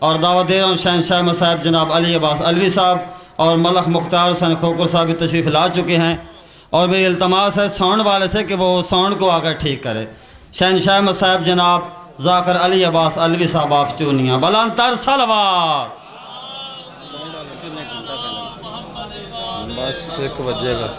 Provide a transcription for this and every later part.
اور دعوت دے رہا ہوں شہنشاہ مصاحب جناب علی عباس علوی صاحب اور ملک مختار حسین کھوکر صاحب بھی تشریف لا چکے ہیں، اور میری التماس ہے ساؤنڈ والے سے کہ وہ ساؤنڈ کو آ کر ٹھیک کرے۔ شہنشاہ مصاحب جناب ذاکر علی عباس علوی صاحب آف چونیاں بلند تر صلوات۔ بس 1 بجے گا۔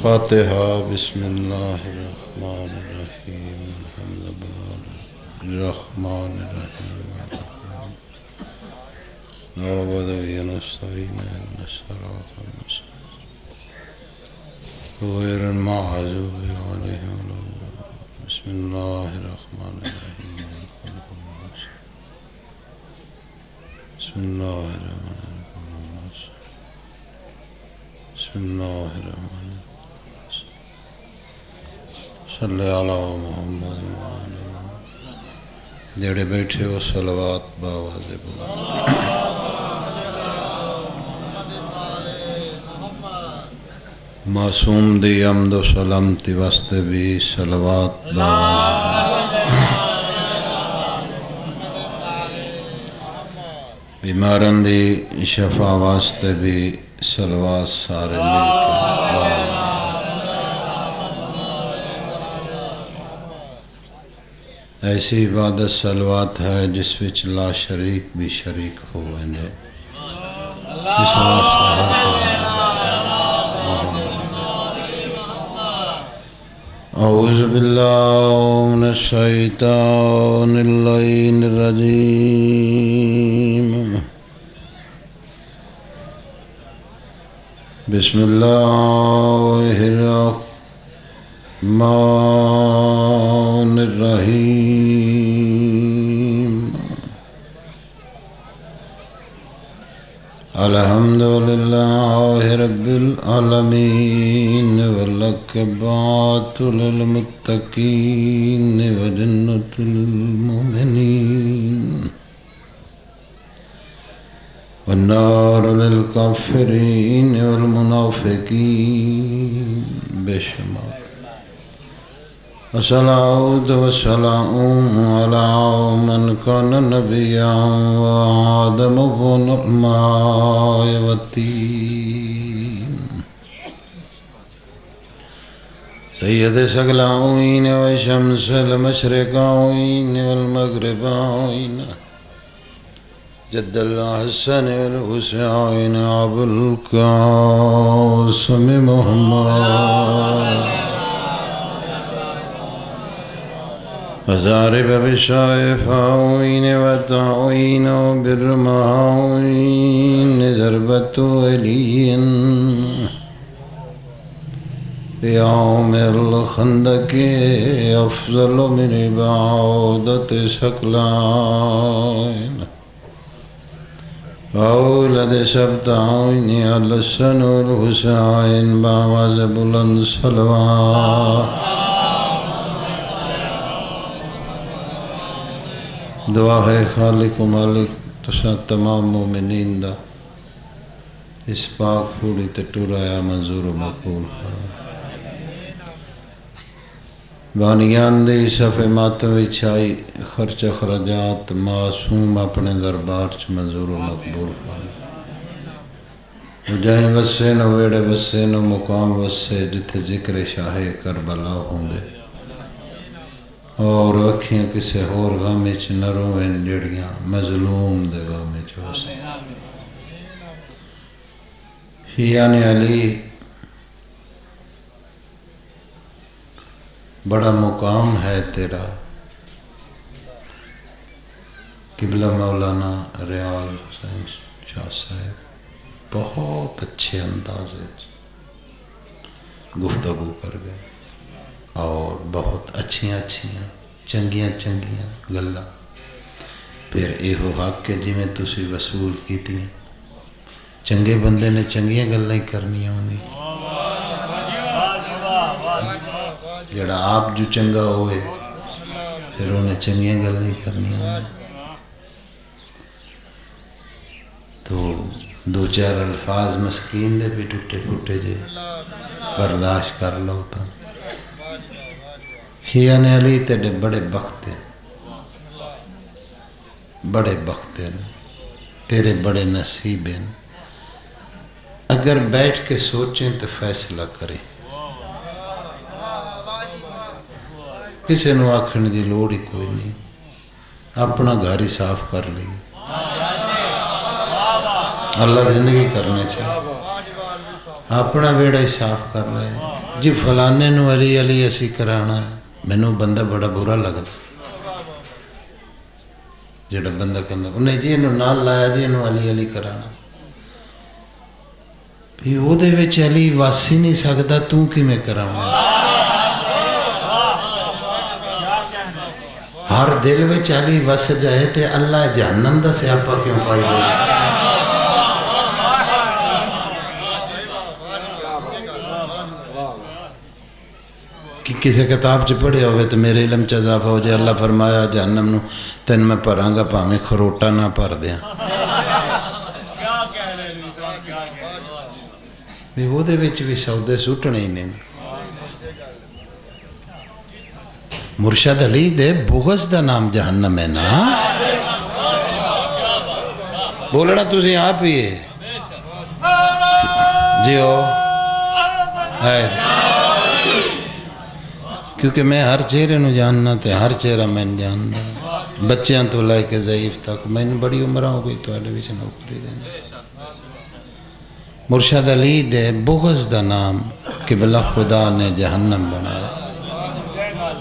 فاتحہ۔ بسم اللہ الرحمن الرحیم الحمد للہ الرحمن الرحیم نعبد و نستعین اهدنا الصراط المستقیم غیر المغضوب علیہم ولا الضالین۔ بسم اللہ الرحمن الرحیم بسم اللہ الرحمن الرحیم بسم اللہ الرحمن الرحیم صلی علی محمد جڑے بیٹھے ہو صلوات باواز بلند۔ معصوم دی حمد و سلامتی واسطے بھی صلوات باواز بلند۔ بیمارن دی شفا واسطے بھی صلوات سارے مل کے باواز۔ ایسی عبادت صلوات ہے جس وچ لا شریک بھی شریک ہو ویندے، اس واسطے ہر طرح اعوذ باللہ من الشیطان اللعین الرجیم بسم اللہ الرحمن الرحیم الحمدللہ رب العالمین والعاقبۃ للمتقین وجنۃ للمؤمنین والنار للکافرین والمنافقین بے شمار۔ والصلاة والسلام على من كان نبيا وآدم بن الماء والطين سيد الثقلين وشمس المشرقين والمغربين جد الحسن والحسين أبو القاسم محمد وزارب بشائفاوين وطاوين وبرماوين ضربة ولي يوم الخندق أفضل من عبادة ثقلين أولد سبتعين على الحسن والحسين باواز بلند صلوات۔ دعا ہے خالق و مالک تساں تمام مومنین دا اس پاک پھوڑی تے ٹرایا منظور و مقبول فرما۔ بانیان دی صفحے ماتم وچھائی خرچ اخراجات معصوم اپنے دربار چ منظور و مقبول فرما۔ جائیں وسے نو ویڑے وسے نو مقام وسے جتھے ذکر شاہ کربلا ہوندے اور اکھیاں کسے ہور غم چ نہ روئیں جڑیاں مظلوم دے غم چ وسے۔ یعنی علی بڑا مقام ہے تیرا، قبلہ مولانا ریاض حسین شاہ صاحب بہت اچھے انداز گفتگو کر گئے اور بہت اچھیاں چنگیاں گلاں۔ پھر یہ حق کے جی میں تسی وصول کیتی چنگے بندے نے چنگیاں گلاں ہی کرنیاں ہوندی جڑا آپ جو چنگا ہوئے پھر انہیں چنگیاں گلاں ہی کرنیاں ہوندی تو دو چار الفاظ مسکین دے بھی ٹوٹے پھوٹے جے برداشت کر لو تا شیعہ نے علی تیرے بڑے بخت ہیں بڑے بخت ہیں تیرے بڑے نصیب ہیں اگر بیٹھ کے سوچیں تو فیصلہ کریں کسی نو آکھن دی لوڑ ہی کوئی نہیں اپنا گھر ہی صاف کر لی اللہ زندگی کرنے چاہے اپنا ویڑا ہی صاف کر لے جی فلانے نو علی علی اسی کرانا ہے مینوں بندہ بڑا برا لگتا جڑا بندہ کہندا انہیں جی انہوں نال لایا جی انہوں علی علی کرانا بھی او دے وچ علی واسی نہیں سکدا تو کیویں کرانا ہر دل وچ علی وس جائے تے اللہ جہنم دا سیاپا کیوں پائی بیٹھا کہ کسی کتاب چ پڑھے ہوئے تو میرے علم چ اضافہ ہو جائے اللہ فرمایا جہنم نو تین میں پڑھاں گا پاویں خروٹا نہ پڑھ دیاں بھی وہ دے وچ بھی سودے سٹنے ہی نہیں مرشد علی دے بغض دا نام جہنم ہے نا بولنا تسی آپ ہی ہے جیو ہے کیونکہ میں ہر چہرے نو جاننا تے ہر چہرہ میں جاننا بچیاں تو لے کے ضعیف تک میں بڑی عمرہ ہو گئی تو والے بھی نوکری دینا مرشد علی دے بغض دا نام قبلہ خدا نے جہنم بنایا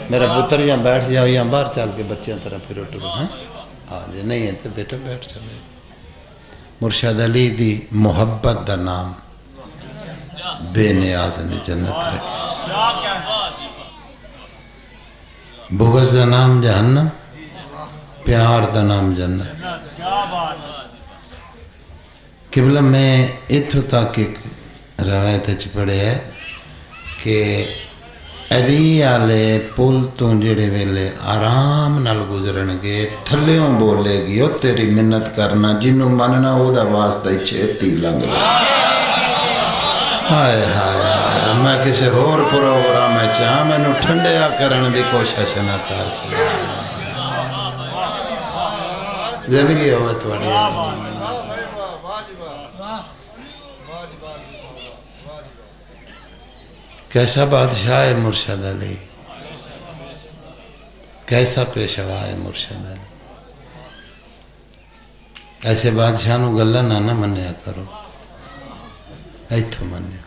میرا پتر یہاں بیٹھ جاؤ یہاں باہر چل کے بچیاں طرح پھر اٹھو ہاں جی نہیں ہے تو بیٹا بیٹھ چلے مرشد علی دی محبت دا نام بے نیاز نے جنت رکھے بغض دا نام جہنم پیار دا نام جنت قبلہ میں اتھو تک ایک روایت پڑھے ہے کہ علی آلے پل تو جڑے ویلے آرام نال گزرن گے تھلیوں بولے گی او تیری منت کرنا جنوں مننا او دا واسطہ چھتی لنگ رہا ہائے ہائے میں کسی اور پروگرام میں چاہاں میں نو ٹھنڈیا کرن دی کوشش نہ کر سکتا زندگی ہوئے تھوڑی کیسا بادشاہ ہے مرشد علی کیسا پیشوا ہے مرشد علی ایسے بادشاہ نو گلہ نہ منیا کرو ایتھو منیا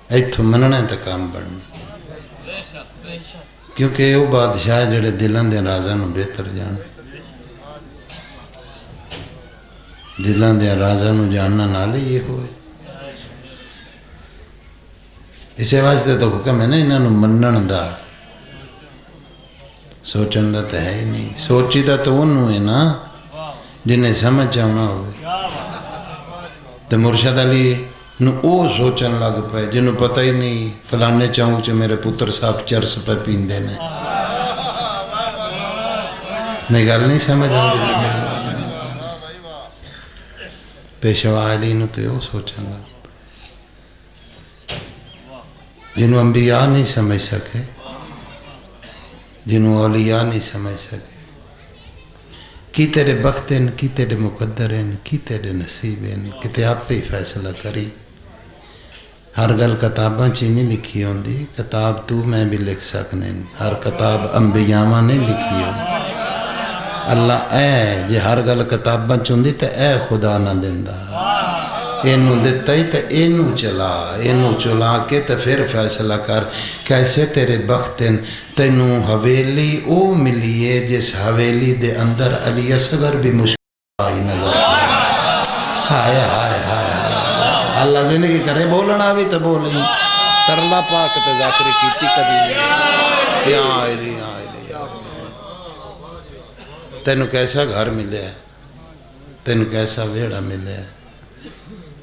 ایتھو مننے تا کام بڑھنا کیونکہ وہ بادشاہ جڑے دلان دے رازاں نو بہتر جان دلان دے رازاں نو جاننا نالے یہ ہوئے اسے واسطے تو حکم ہے نا انہوں منن دا سوچن دا تو ہے ہی نہیں سوچی دا تو انہوں ہے نا جنہیں سمجھ جانا ہوئے تو مرشد علی نو او سوچن لگ پائے جنہوں پتہ ہی نہیں فلانے چاہوں چے میرے پتر صاحب چرس پہ پین دینے نہیں گل نہیں سمجھ آؤں پیشوا علی نو تو او سوچن لگ جنہوں انبیاء نہیں سمجھ سکے جنہوں اولیاء نہیں سمجھ سکے کی تیرے بخت ہیں کی تیرے مقدر ہیں کی تیرے نصیب ہیں کتے آپ پہ ہی فیصلہ کری ہر گل کتاباں چی نہیں لکھی ہوندی کتاب تو میں بھی لکھ سکنے ہر کتاب انبیاء نہیں لکھی ہوندی اللہ اے جے ہر گل کتاباں چوندی تے اے خدا نہ دیندہ اینو دیتا ہی تے اینو چلا کے تے پھر فیصلہ کر کیسے تیرے بخت ہیں تینو حویلی او ملیے جس حویلی دے اندر علی اصغر بھی مشکل آئی نظر ہائے ہائے ہائے اللہ زندگی کرے بولنا بھی تو بولیں ترلا پاک تے ذاکری کیتی کدی نہیں یا علی تینو کیسا گھر ملے ہے تین کیسا ویڑا ملے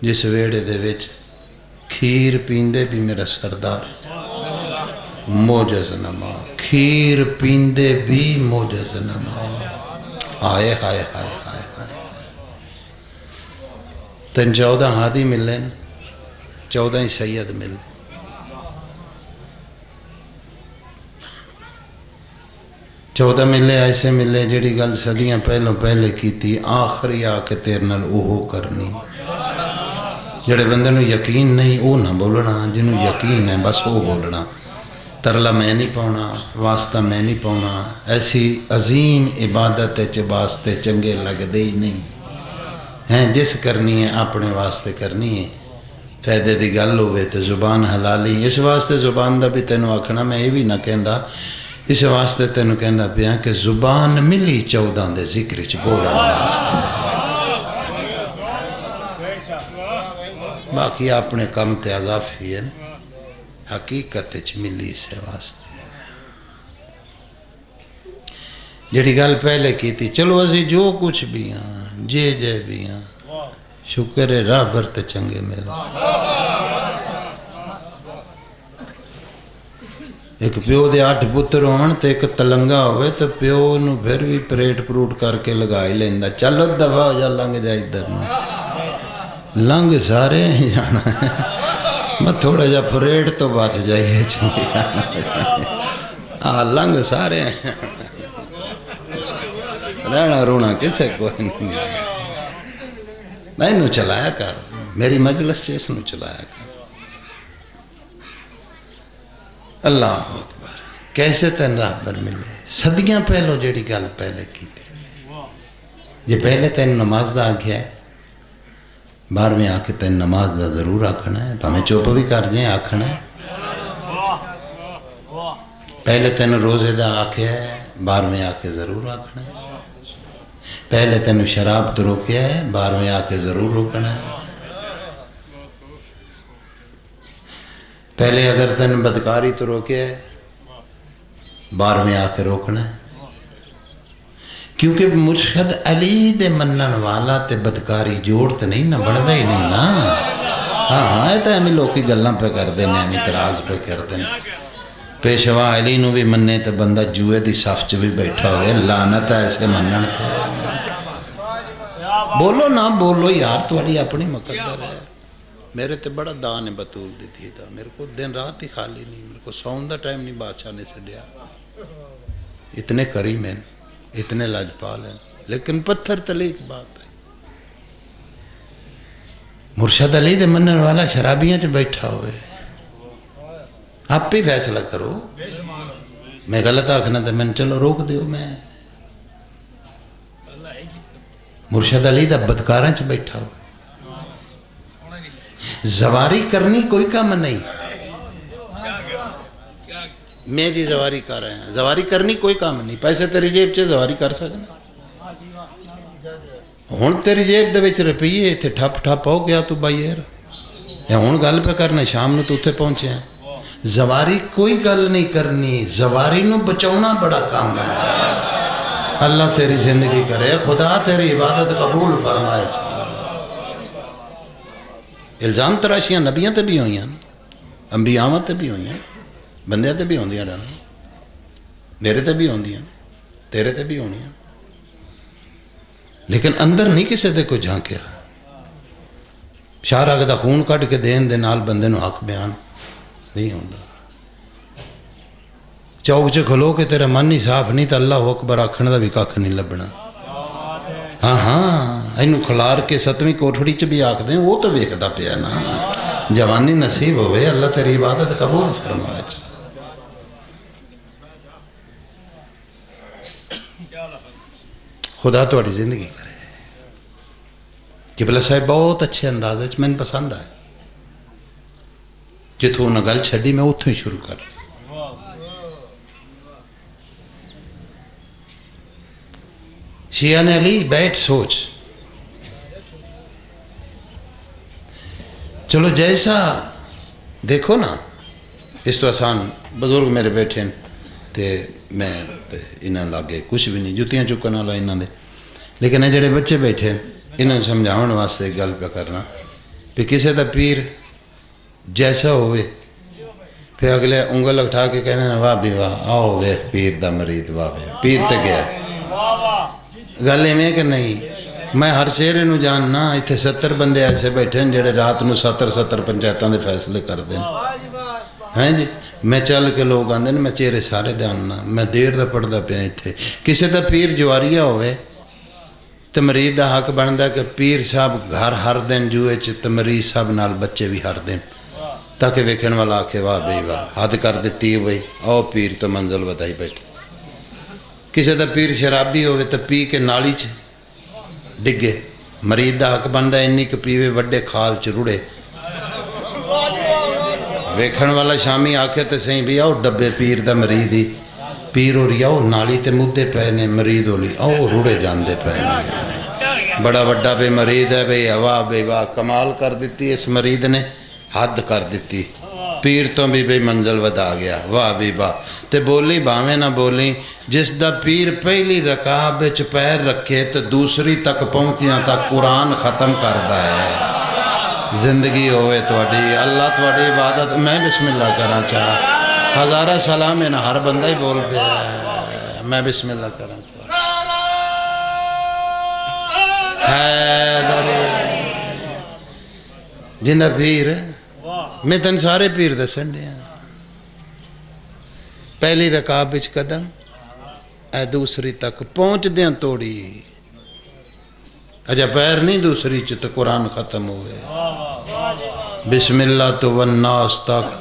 جس ویڑے دے وچ کھیر پیندے بھی میرا سردار موجز نما، کھیر پیندے بھی موجز نما. آئے ہائے ہائے ہائے ہائے. تین 14 ہادی ملے، 14 ہی سید ملے. چودہ ملے ایسے ملے جڑی گل صدیاں پہلے کی تھی، آخری آ کے تیرے نال اوہو کرنی. جڑے بندے نو یقین نہیں وہ نہ بولنا، جنہوں یقین ہے بس وہ بولنا. ترلا میں نہیں پاؤنا، واسطہ میں نہیں پاؤنا. ایسی عظیم عبادت واسطے چنگے لگدے ہی نہیں ہیں. جس کرنی ہے اپنے واسطے کرنی ہے، فائدے دی گل ہوئے تو زبان حلالی. اس واسطے زبان دا بھی تینوں آکھنا، میں یہ بھی نہ کہندا، اس واسطے تینوں کہندا پیا کہ زبان ملی 14 دے ذکر چ بولن واسطے. باقی اپنے کم تے اضافی ہے، حقیقت چ ملی سے واسطے. جڑی گل پہلے کی تھی، چلو اسی جو کچھ بھی ہاں جے بھی ہاں، شکر ہے راہ بر تے چنگے ملے. ایک پیو دے 8 پتر ہون تے ایک تلنگا ہوئے تو پیو نو پھر بھی پریٹ پروٹ کر کے لگائی لیندا، چلو دفعہ ہو جا، لنگ جا ادھر نو. لنگ سارے ہیں جانا ہے، میں تھوڑا جا پریٹ تو بات جائیے چنگی. لنگ سارے ہیں، رہنا رونا کسے کوئی نہیں. میں انہوں چلایا کر، میری مجلس سے اس نو چلایا کر. اللہ اکبر. کیسے تین راہ پر ملے؟ صدیاں پہلو جیڑی گل پہلے کی تھی. جی پہلے تین نماز دا آگیا ہے، 12ویں آ کے تین نماز دا ضرور آکھنا ہے، ہمیں چوپ بھی کر جائیں آکھنا ہے. پہلے تین روزے دا آکھیا ہے، 12ویں آ کے ضرور آکھنا ہے. پہلے تین شراب تو روکیا ہے، 12ویں آ کے ضرور روکنا ہے. پہلے اگر تین بدکاری تو روکیا ہے، 12ویں آ کے روکنا ہے. کیونکہ مرشد علی دے منن والا تے بدکاری جوڑ تے نہیں نہ بڑھدا ہی نہیں نا. ہاں یہ تو ہمیں لوکی گلاں پہ کر دینے، ہمیں اعتراض پہ کر دینے. پیشوا علی نو بھی مننے تے بندہ جوئے دی صف چ بھی بیٹھا ہوئے. لعنت ہے ایسے منن تے. بولو نہ بولو یار، تھوڑی اپنی مقدر ہے. میرے تے بڑا دان ہے بطول دی تھی تھا، میرے کو دن رات ہی خالی نہیں، میرے کو سون دا ٹائم نہیں بادشاہ نے چھڈیا. اتنے کریم ہیں، اتنے لاجپال ہیں، لیکن پتھر تلے ایک بات ہے. مرشد علی دے منن والا شرابیاں چ بیٹھا ہوئے. آپ بھی فیصلہ کرو، میں غلط آکھنا تو میں چلو روک دیو. میں مرشد علی دا بدکاراں چ بیٹھا ہوئے. زواری کرنی کوئی کام نہیں. میری زواری کر رہے ہیں، زواری کرنی کوئی کام نہیں. پیسے تیری جیب چ زواری کر سکنا. ہوں تیری جیب دے وچ روپیے اتنے ٹھپ ٹھپ ہو گیا تو بائی یار ہوں گل پہ کرنا، شام نو تو اتنے پہنچے ہیں. زواری کوئی گل نہیں کرنی، زواری نو بچاؤنا بڑا کام ہے. اللہ تیری زندگی کرے، خدا تیری عبادت قبول فرمائے. الزام تراشیاں نبیاں تے بھی ہوئی ہیں، انبیاء تے بھی ہوئی ہیں، بندیاں تے بھی ہوندیاں ڈانا، میرے تے بھی ہوندیاں، تیرے تے بھی ہونیاں. لیکن اندر نہیں کسے دے کوئی جھانکیا. شارہ دا خون کٹ کے دین دے نال بندے نو حق بیان نہیں ہوندا. چوک چ کھلو کے تیرا من ہی صاف نہیں تو اللہ اکبر آکھن دا بھی کھ نہیں لبنا. ہاں ہاں اینو کھلار کے 7ویں کوٹھڑی چ بھی آکھ دیں، وہ تو ویکھدا پیا نا. جوانی نصیب ہوئے، اللہ تیری عبادت قبول فرمائے. خدا تھوڑی زندگی کرے. قبلہ صاحب بہت اچھے انداز ہے، میں پسند آئے. جتوں نہ گل چھڈی میں اتوں ہی شروع کر لی. شیعہ نے علی بیٹھ سوچ، چلو جیسا دیکھو نا. اس تو آسان بزرگ میرے بیٹھے ہیں تے میں انہاں لاگے کچھ بھی نہیں، جتیاں چکن والا انہاں دے. لیکن یہ جڑے بچے بیٹھے انہوں سمجھاؤن واسطے ایک گل پہ کرنا کہ کسی دا پیر جیسا ہوئے پھر اگلے انگل اٹھا کے کہنے نا واہ بھی واہ آؤ ویخ پیر دا مرید واہ بھی پیر تے گیا گل میں کہ نہیں میں ہر چہرے نو جاننا اتنے 70 بندے ایسے بیٹھے ہیں جڑے رات نو 70 پنچایتوں دے فیصلے کر دیں ہیں جی میں چل کے لوگ آندے میں چہرے سارے جاننا میں دیر دا پڑھدا پیا اتنے کسی دا پیر جواریہ ہوئے تو مرید دا حق بنتا کہ پیر صاحب گھر ہر دن جوئے تو مرید صاحب نال بچے بھی ہر دن تاکہ ویکھن والا آکھے واہ بھائی واہ حد کر دیتی ہے بھائی آؤ پیر تو منزل ودائی بیٹھے کسی دا پیر شرابی ہوئے تو پی کے نالی چ ڈگے مرید دا حق بنتا انی کہ پیوے وڈے کھال چ رڑے ویکھن والا شامی آکھے تو صحیح بھی آؤ ڈبے پیر دا مرید ہی پیر ہو رہی آؤ نالی تے مدے پے نے مرید ہو لی آؤ رڑے جاندے پے نے بڑا وڈا بے مرید ہے بھئی واہ بھئی واہ کمال کر دیتی اس مرید نے حد کر دیتی پیر تو بھی بھئی منزل ودا گیا واہ بھی واہ تے بولی باویں نہ بولی جس دا پیر پہلی رکعت وچ پیر رکھے تو دوسری تک پہنچیاں تک قرآن ختم کردا ہے زندگی ہوئے تواڈی اللہ تواڈی عبادت میں بسم اللہ کرنا چاہ ہزارہ سلام ہے نا ہر بندہ ہی بول پیا میں بسم اللہ کرنا چاہ جنہ پیر میں تن سارے پیر دسن دیا پہلی رکعت وچ قدم اے دوسری تک پہنچ دیاں توڑی اجا پیر نہیں دوسری چ تو قرآن ختم ہوئے بسم اللہ تو والناس تک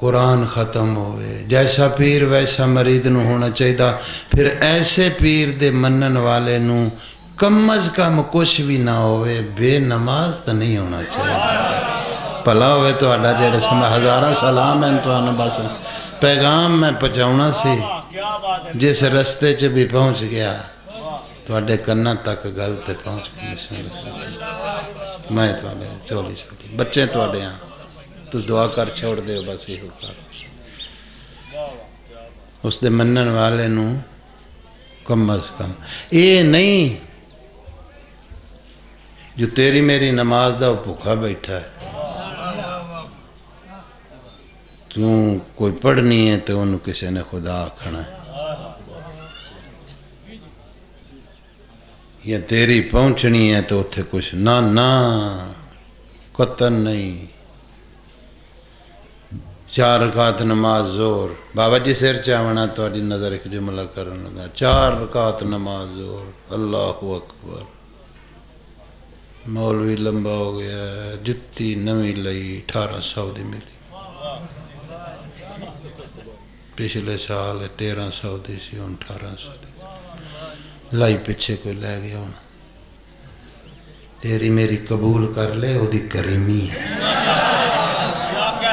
قرآن ختم ہوئے جیسا پیر ویسا مرید نو ہونا چاہیے پھر ایسے پیر دے منن والے نو کم از کم کچھ بھی نہ ہوئے بے نماز تو نہیں ہونا چاہیے پلا ہوئے تو اڈا جڑے سمجھ ہزارہ سلام ہیں تو آنا بس پیغام میں پہنچاؤنا سی جس رستے چ بھی پہنچ گیا تو اڈے کنہ تک گل تے پہنچ گیا بسم اللہ میں تو اڈے چولی چھوٹی بچے تو اڈے ہاں تو دعا کر چھوڑ دے بس یہ کر اس دے منن والے نو کم از کم یہ نہیں جو تیری میری نماز دا وہ بھوکا بیٹھا ہے تو کوئی پڑھنی ہے تو انہوں کسی نے خدا آکھنا ہے یا تیری پہنچنی ہے تو اتھے کچھ نہ قطن نہیں 4 رکعت نماز زور بابا جی سر چاہونا تو اڈی نظر ایک جملہ کرنے لگا 4 رکعت نماز زور اللہ اکبر مولوی لمبا ہو گیا ہے جتی نوی لئی 1800 دی ملی پچھلے سال 1300 دی سی 1800 دی لائی پچھے کوئی لے گیا ہونا تیری میری قبول کر لے وہ دی کریمی ہے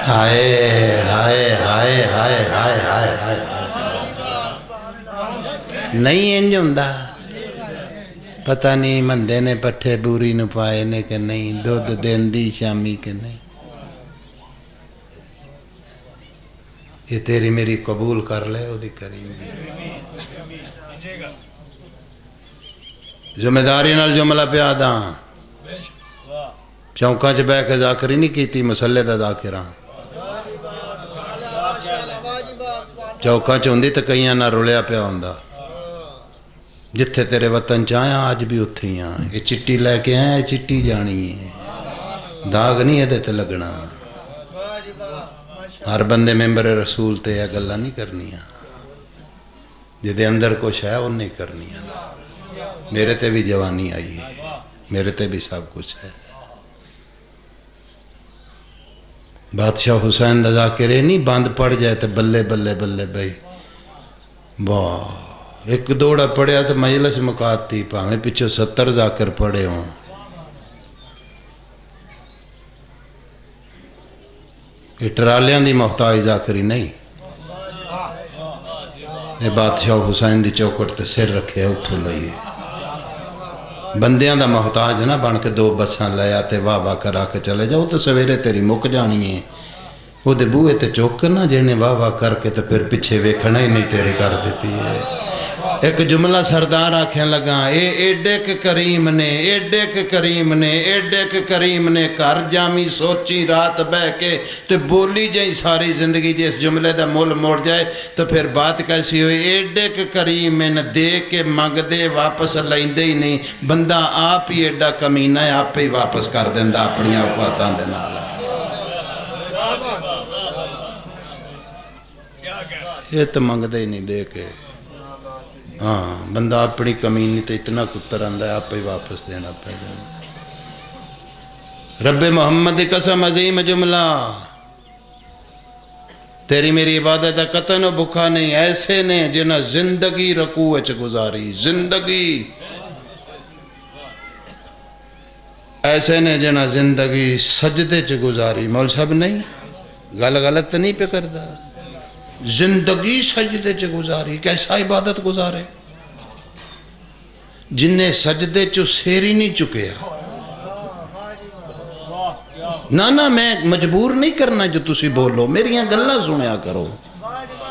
ہائے ہائے ہائے ہائے ہائے ہائے ہائے نہیں انج ہوندا پتہ نہیں مندے نے پٹھے بوری نو پائے نے کہ نہیں دودھ دیندی شامی کہ نہیں یہ تیری میری قبول کر لے وہ دی کریمی ذمہ داری نال جملہ پہ آدھا چوکاں چ بہ کے ذاکری نہیں کیتی مسلے دا ذاکراں چوکاں چ ہوندی تے کئیاں نہ رلیا پیا ہوندا جتھے تیرے وطن چاہیاں آج بھی اتھے ہی ہاں یہ چٹی لے کے آئے چٹی جانی ہے داغ نہیں ہے تے لگنا ہر بندے ممبر رسول تے یہ گلاں نہیں کرنیاں جدے اندر کچھ ہے وہ نہیں کرنیاں میرے تے بھی جوانی آئی ہے میرے تے بھی سب کچھ ہے بادشاہ حسین دا ذاکرے نہیں بند پڑ جائے تو بلے بلے بلے بھائی واہ ایک دوڑا پڑیا تو مجلس مکاتی پاویں پیچھے 70 ذاکر پڑے ہوں یہ ٹرالیاں دی محتاج ذاکری نہیں یہ بادشاہ حسین دی چوکٹ تے سر رکھے اتھو لئیے بندیاں دا محتاج نہ بن کے 2 بساں لے آتے واہ واہ کرا کے چلے جاؤ تو سویرے تیری مک جانی ہے وہ دے بوئے تے چوک کرنا جنہیں واہ واہ کر کے تو پھر پیچھے ویکھنا ہی نہیں تیرے کر دیتی ہے ایک جملہ سردار آکھیں لگا اے ایڈے کے کریم نے ایڈے کے کریم نے ایڈے کے کریم نے کر جامی سوچی رات بہ کے تو بولی جائیں ساری زندگی جی اس جملے دا مول موڑ جائے تو پھر بات کیسی ہوئی ایڈے کے کریم نے دے کے مانگ دے واپس لائندے ہی نہیں بندہ آپ ہی ایڈا کمینہ ہے آپ ہی واپس کر دیندہ اپنی اوقاتاں دے نالا یہ تو مانگ دے ہی نہیں دے کے ہاں بندہ اپنی کمینی تو اتنا کتر آندہ ہے آپ ہی واپس دینا پہ جانا رب محمد قسم عظیم جملہ تیری میری عبادت قطن و بکھا نہیں ایسے نے جنہ زندگی رکوع چ گزاری زندگی ایسے نے جنہ زندگی سجدے چ گزاری مول صاحب نہیں گل غلط تو نہیں پہ کردہ زندگی سجدے چ گزاری کیسا عبادت گزارے جنہیں سجدے چو سیری نہیں چکے نا میں مجبور نہیں کرنا جو تسی بولو میری یہاں گلہ سنیا کرو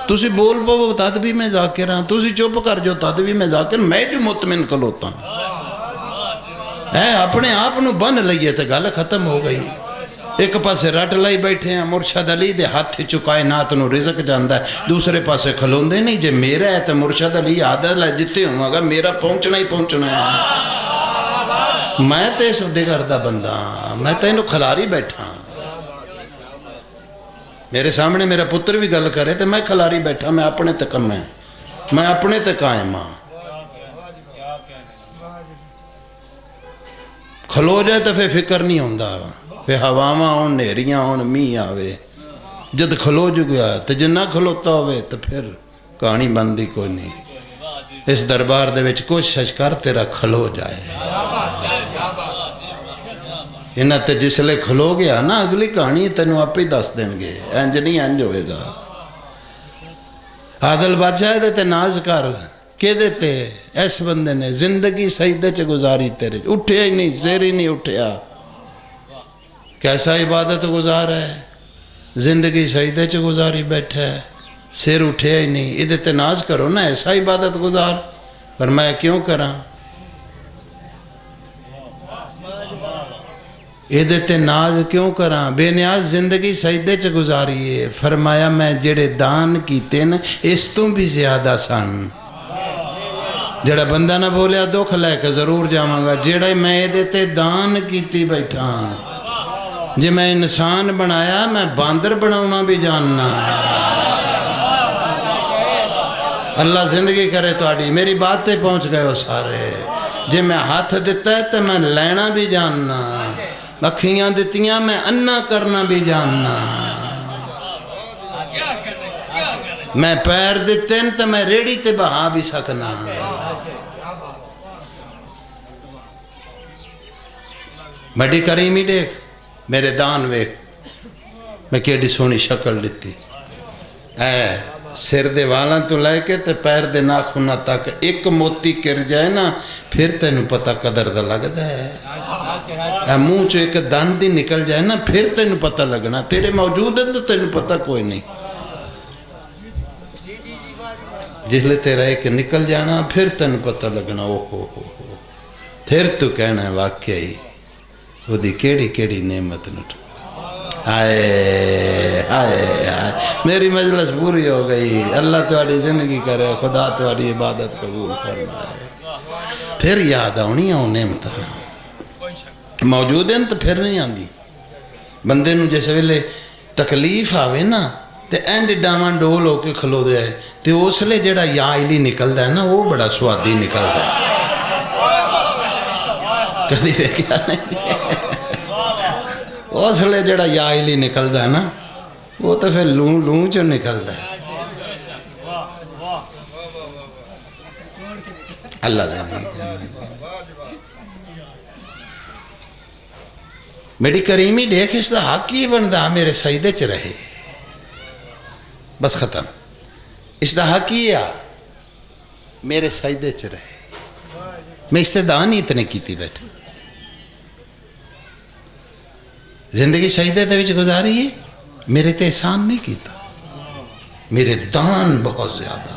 تسی بول پو تد بھی میں ذاکر ہاں تسی چپ کر جو تد بھی میں ذاکر میں جو مطمئن کلوتا ہوں اپنے آپ نو بن لئیے تو گل ختم ہو گئی ایک پاسے رٹ لائی بیٹھے ہیں مرشد علی دے ہاتھ چکائے نات نو رزق جاندہ ہے دوسرے پاسے کھلوندے نہیں جے میرا ہے تو مرشد علی عادت لائے جتے ہوں گا میرا پہنچنا ہی پہنچنا ہے میں تے سب دے کردہ بندہ میں تے انہوں کھلاری بیٹھا میرے سامنے میرا پتر بھی گل کرے تو میں کھلاری بیٹھا میں اپنے تکم ہے میں اپنے تکائم ہاں کھلو جائے تو پھر فکر نہیں ہوندہ پھر ہواما ہون نیریاں ہون می آوے جد کھلو جو گیا تو جنہ کھلوتا ہوئے تو پھر کہانی بندی کوئی نہیں اس دربار دے وچ کوشش کر تیرا کھلو جائے انہاں تے جس لے کھلو گیا نا اگلی کہانی تینوں آپ ہی دس دیں گے انج نہیں انج ہوئے گا عادل بادشاہ دے تے ناز کر کہ دیتے ایس بندے نے زندگی سجدے چ گزاری تیرے اٹھیا ہی نہیں زیر ہی نہیں اٹھیا کیسا عبادت گزار ہے زندگی سجدے چ گزاری بیٹھا ہے سر اٹھیا ہی نہیں ادھے تے ناز کرو نا ایسا عبادت گزار پر میں کیوں کراں ادھے تے ناز کیوں کراں بے نیاز زندگی سجدے چ گزاری ہے فرمایا میں جڑے دان کیتے نا اس تو بھی زیادہ سن جڑا بندہ نہ بولیا دکھ لے کے ضرور جاواں گا جڑا میں ادھے تے دان کیتی بیٹھا جی میں انسان بنایا میں باندر بناؤنا بھی جاننا اللہ زندگی کرے تو آڑی میری باتیں پہنچ گئے ہو سارے جی میں ہاتھ دیتا ہے تو میں لینا بھی جاننا اکھیاں دیتیاں میں انا کرنا بھی جاننا میں پیر دیتے ہیں تو میں ریڑی تے بہا بھی سکنا بڑی کریمی دیکھ میرے دان ویک میں کیڑی سونی شکل لیتی سر دے والاں تو لے کے تے پیر دے ناخنہ تک ایک موتی گر جائے نا پھر تینوں پتہ قدر دا لگتا ہے منہ چو ایک دان دی نکل جائے نا پھر تینوں پتہ لگنا تیرے موجود ہے تو تینوں پتہ کوئی نہیں جس لئے تیرا ایک نکل جانا پھر تینوں پتہ لگنا اوہ پھر تو کہنا ہے واقعی وہ دی کیڑی کیڑی نعمت نٹ آئے آئے آئے میری مجلس پوری ہو گئی اللہ تواڈی زندگی کرے خدا تواڈی عبادت قبول فرمائے پھر یاد آنی آؤں نعمت موجود ہیں تو پھر نہیں آندی بندے نو جیسے ویلے تکلیف آوے نا تے اینج ڈامان ڈول ہو کے کھلو دے تے اس لئے جڑا یا علی نکل دا ہے نا وہ بڑا سوادی نکل دا ہے کدھی بے کیا نہیں اس لئے جڑا یا علی نکل دا ہے نا وہ تو پھر لوں چو نکل دا ہے اللہ دے میری کریمی دیکھ اس دا حق ہی بندہ میرے سجدے چ رہے بس ختم اس دا حق ہی میرے سجدے چ رہے میں استدان ہی اتنے کیتی بیٹھے زندگی سجدے دے وچ گزاری ہے میرے تے احسان نہیں کیتا میرے دان بہت زیادہ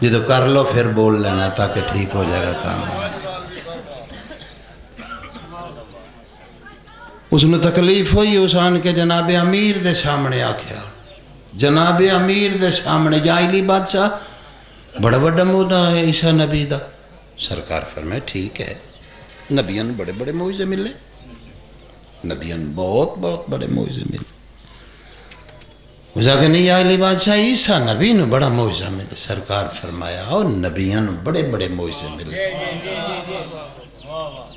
جدو کر لو پھر بول لینا تاکہ ٹھیک ہو جائے گا کام. اس نے تکلیف ہوئی، اس آن کے جناب امیر دے سامنے آکھیا، جناب امیر دے سامنے جاہلی بادشاہ بڑا بڑا مودا ہے عیسیٰ نبی دا. سرکار فرمائے ٹھیک ہے، نبیان بڑے بڑے معجزے ملے، نبیان بہت بہت بڑے معجزے ملے. اس آگے نہیں جاہلی بادشاہ عیسیٰ نبی نو بڑا معجزہ ملے. سرکار فرمایا اور نبیان بڑے بڑے معجزے ملے،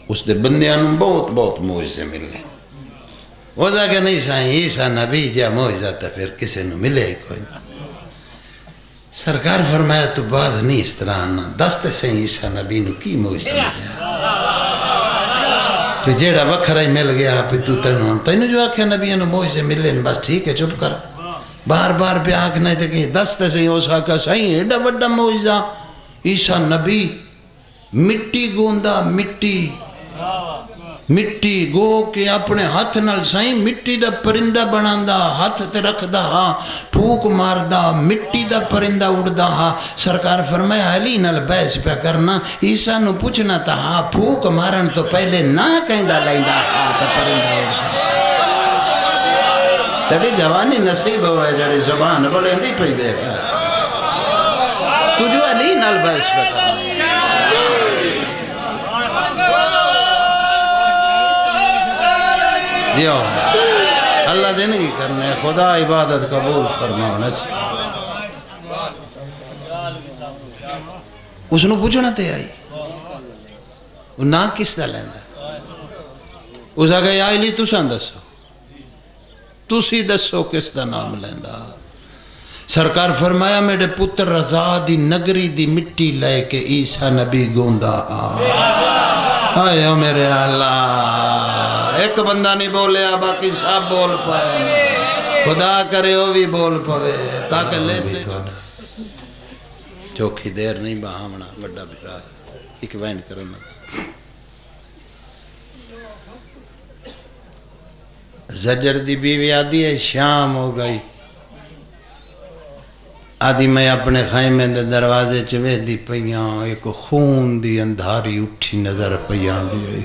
اس دے بندیاں بہت بہت معجزے ملے. وہ کہ نہیں سائیں عیسیٰ نبی جا معجزہ تا پھر کسی نو ملے ہی کوئی نہیں. سرکار فرمایا تو باز نہیں اس طرح آنا، دستے سے عیسیٰ نبی نو کی معجزہ ملے پھر جیڑا وکھرا ہی مل گیا پھر تو تینو جو آکھے نبیوں نو معجزے ملے بس ٹھیک ہے چپ کر. بار بار پہ آنکھنا ہے کہ دستے سے ہو سکا سائیں ایڈا بڑا معجزہ عیسیٰ نبی مٹی گوندا، مٹی گو کے اپنے ہاتھ نال سائیں مٹی دا پرندہ بناندا، ہاتھ تے رکھدا ہاں، پھوک ماردا، مٹی دا پرندہ اڑدا ہاں. سرکار فرمایا علی نال بحث پہ کرنا، عیسیٰ نو پوچھنا تھا ہاں پھوک مارن تو پہلے نہ کہندا لیندا ہاں تے پرندہ اڑدا. تیری جوانی نصیب ہوئے جڑی زبان بولیں دی پئی بے تجھو علی نال بحث پہ کرنا. دیو اللہ دن کی کرنے خدا عبادت قبول فرماؤنا چاہیے. اس نے پوچھنا تے آئی وہ نا کس دا لیندہ. اس آگے آئی لی تُساں دسو، تُسی دسو کس دا نام لیندہ. سرکار فرمایا میرے پتر رضا دی نگری دی مٹی لے کے عیسیٰ نبی گوندا. آئے ہو میرے اللہ، ایک بندہ نہیں بولے باقی سب بول پائے. خدا کرے وہ بھی بول پوے تاکہ لیتے چوکھی دیر نہیں بہامنا بڑا بھرا ایک وین کرنا. زجر دی بیوی آدھی ہے شام ہو گئی، آدھی میں اپنے خیمے دے دروازے چوے دی پیاں ایک خون دی اندھاری اٹھی نظر پیاں دی آئی.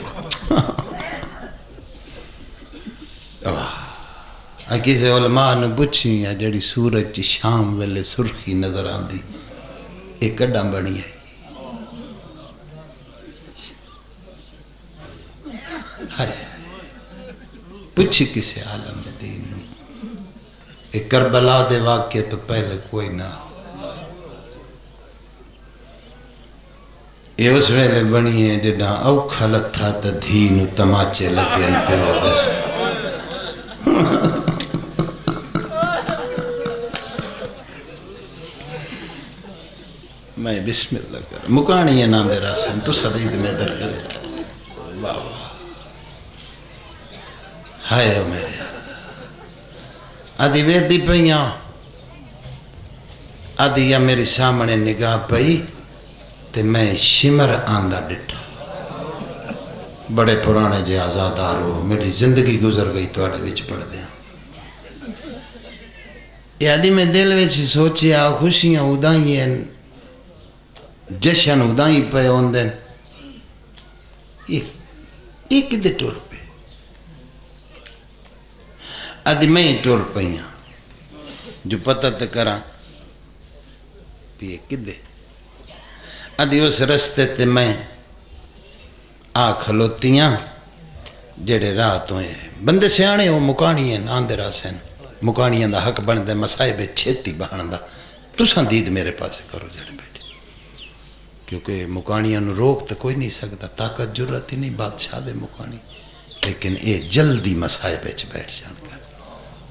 کسی علماء نے پوچھی ہے جڑی سورج چی شام ویلے سرخی نظر آندی ایک کڈاں بنی ہے. پوچھی کسی عالم دین ایک کربلا دے واقعے تو پہلے کوئی نہ. یہ اس ویلے بنی ہے جڑا اوکھا لتھا تا دھینو تماچے لگے پہ ہو دس. میں بسم اللہ کر مکانی ہے نام دے راسن تو صدید میں در کرے. واہ ہائے ہو میرے آدھی ویدی پہیاں آدھی یا میری سامنے نگاہ پئی تے میں شمر آندہ ڈٹھا. بڑے پرانے جے آزادار ہو میری زندگی گزر گئی تو آڑے وچ پڑھ دیا. یہ آدھی میں دل وچ سوچیا خوشیاں ادائیں جشن ادائیں پہ ہوندن یہ کدے ٹور پہ آدھی میں ٹور پہیاں جو پتہ تے کراں یہ کدے آدھی اس رستے تے میں کھلوتیاں جڑے رات ہوئے بندے سیانے وہ مکانیاں آندے راسن مکانیاں دا حق بن دے مسائب چھتی بہن دا. تساں دید میرے پاس کرو جڑے بیٹھے کیونکہ مکانیاں نو روک تو کوئی نہیں سکتا، طاقت جرت ہی نہیں بادشاہ دے مکانی، لیکن اے جلدی مسائب بیٹھ جان کر.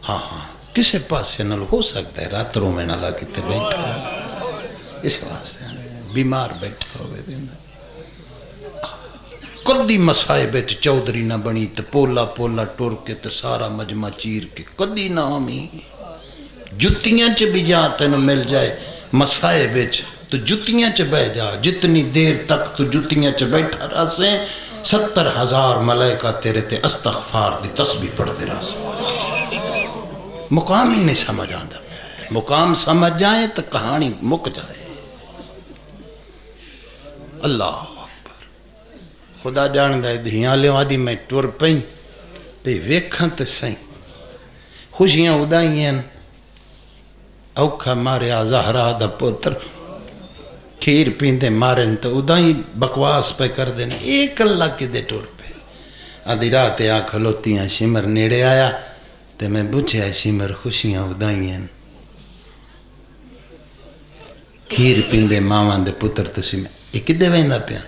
ہاں کسے پاس سے نہ ہو سکتا ہے رات رو میں نہ کتے بیٹھا اس واسطے بیمار بیٹھا ہوئے دینا. کدی مسائب چودری نہ بنی تو پولا ٹور کے تو سارا مجمع چیر کے کدی نہ آمی. جتیاں چ بھی جا تینوں مل جائے مسائب تو جتیاں چ بہ جا، جتنی دیر تک تو جتیاں چ بیٹھا رہا سے 70,000 ملائکہ تیرے تے استغفار دی تسبیح پڑھتے رہا سے. مقام ہی نہیں سمجھ آندہ، مقام سمجھ جائے تو کہانی مک جائے. اللہ خدا جاندہ ہے دھیاں لے آدھی میں ٹر پئی پہ ویکھاں تے سائیں خوشیاں ادائیاں اوکھا ماریا زہرا دا پتر کھیر پیندے مارن تو ادائیں بکواس پہ کر دینے ایک اللہ کے دے ٹر پہ آدھی رات آ کھلوتیاں شمر نیڑے آیا تے میں بچھیا شمر خوشیاں ادائیاں کھیر پیندے مامان دے پتر تسی میں یہ کدے ویندہ پیا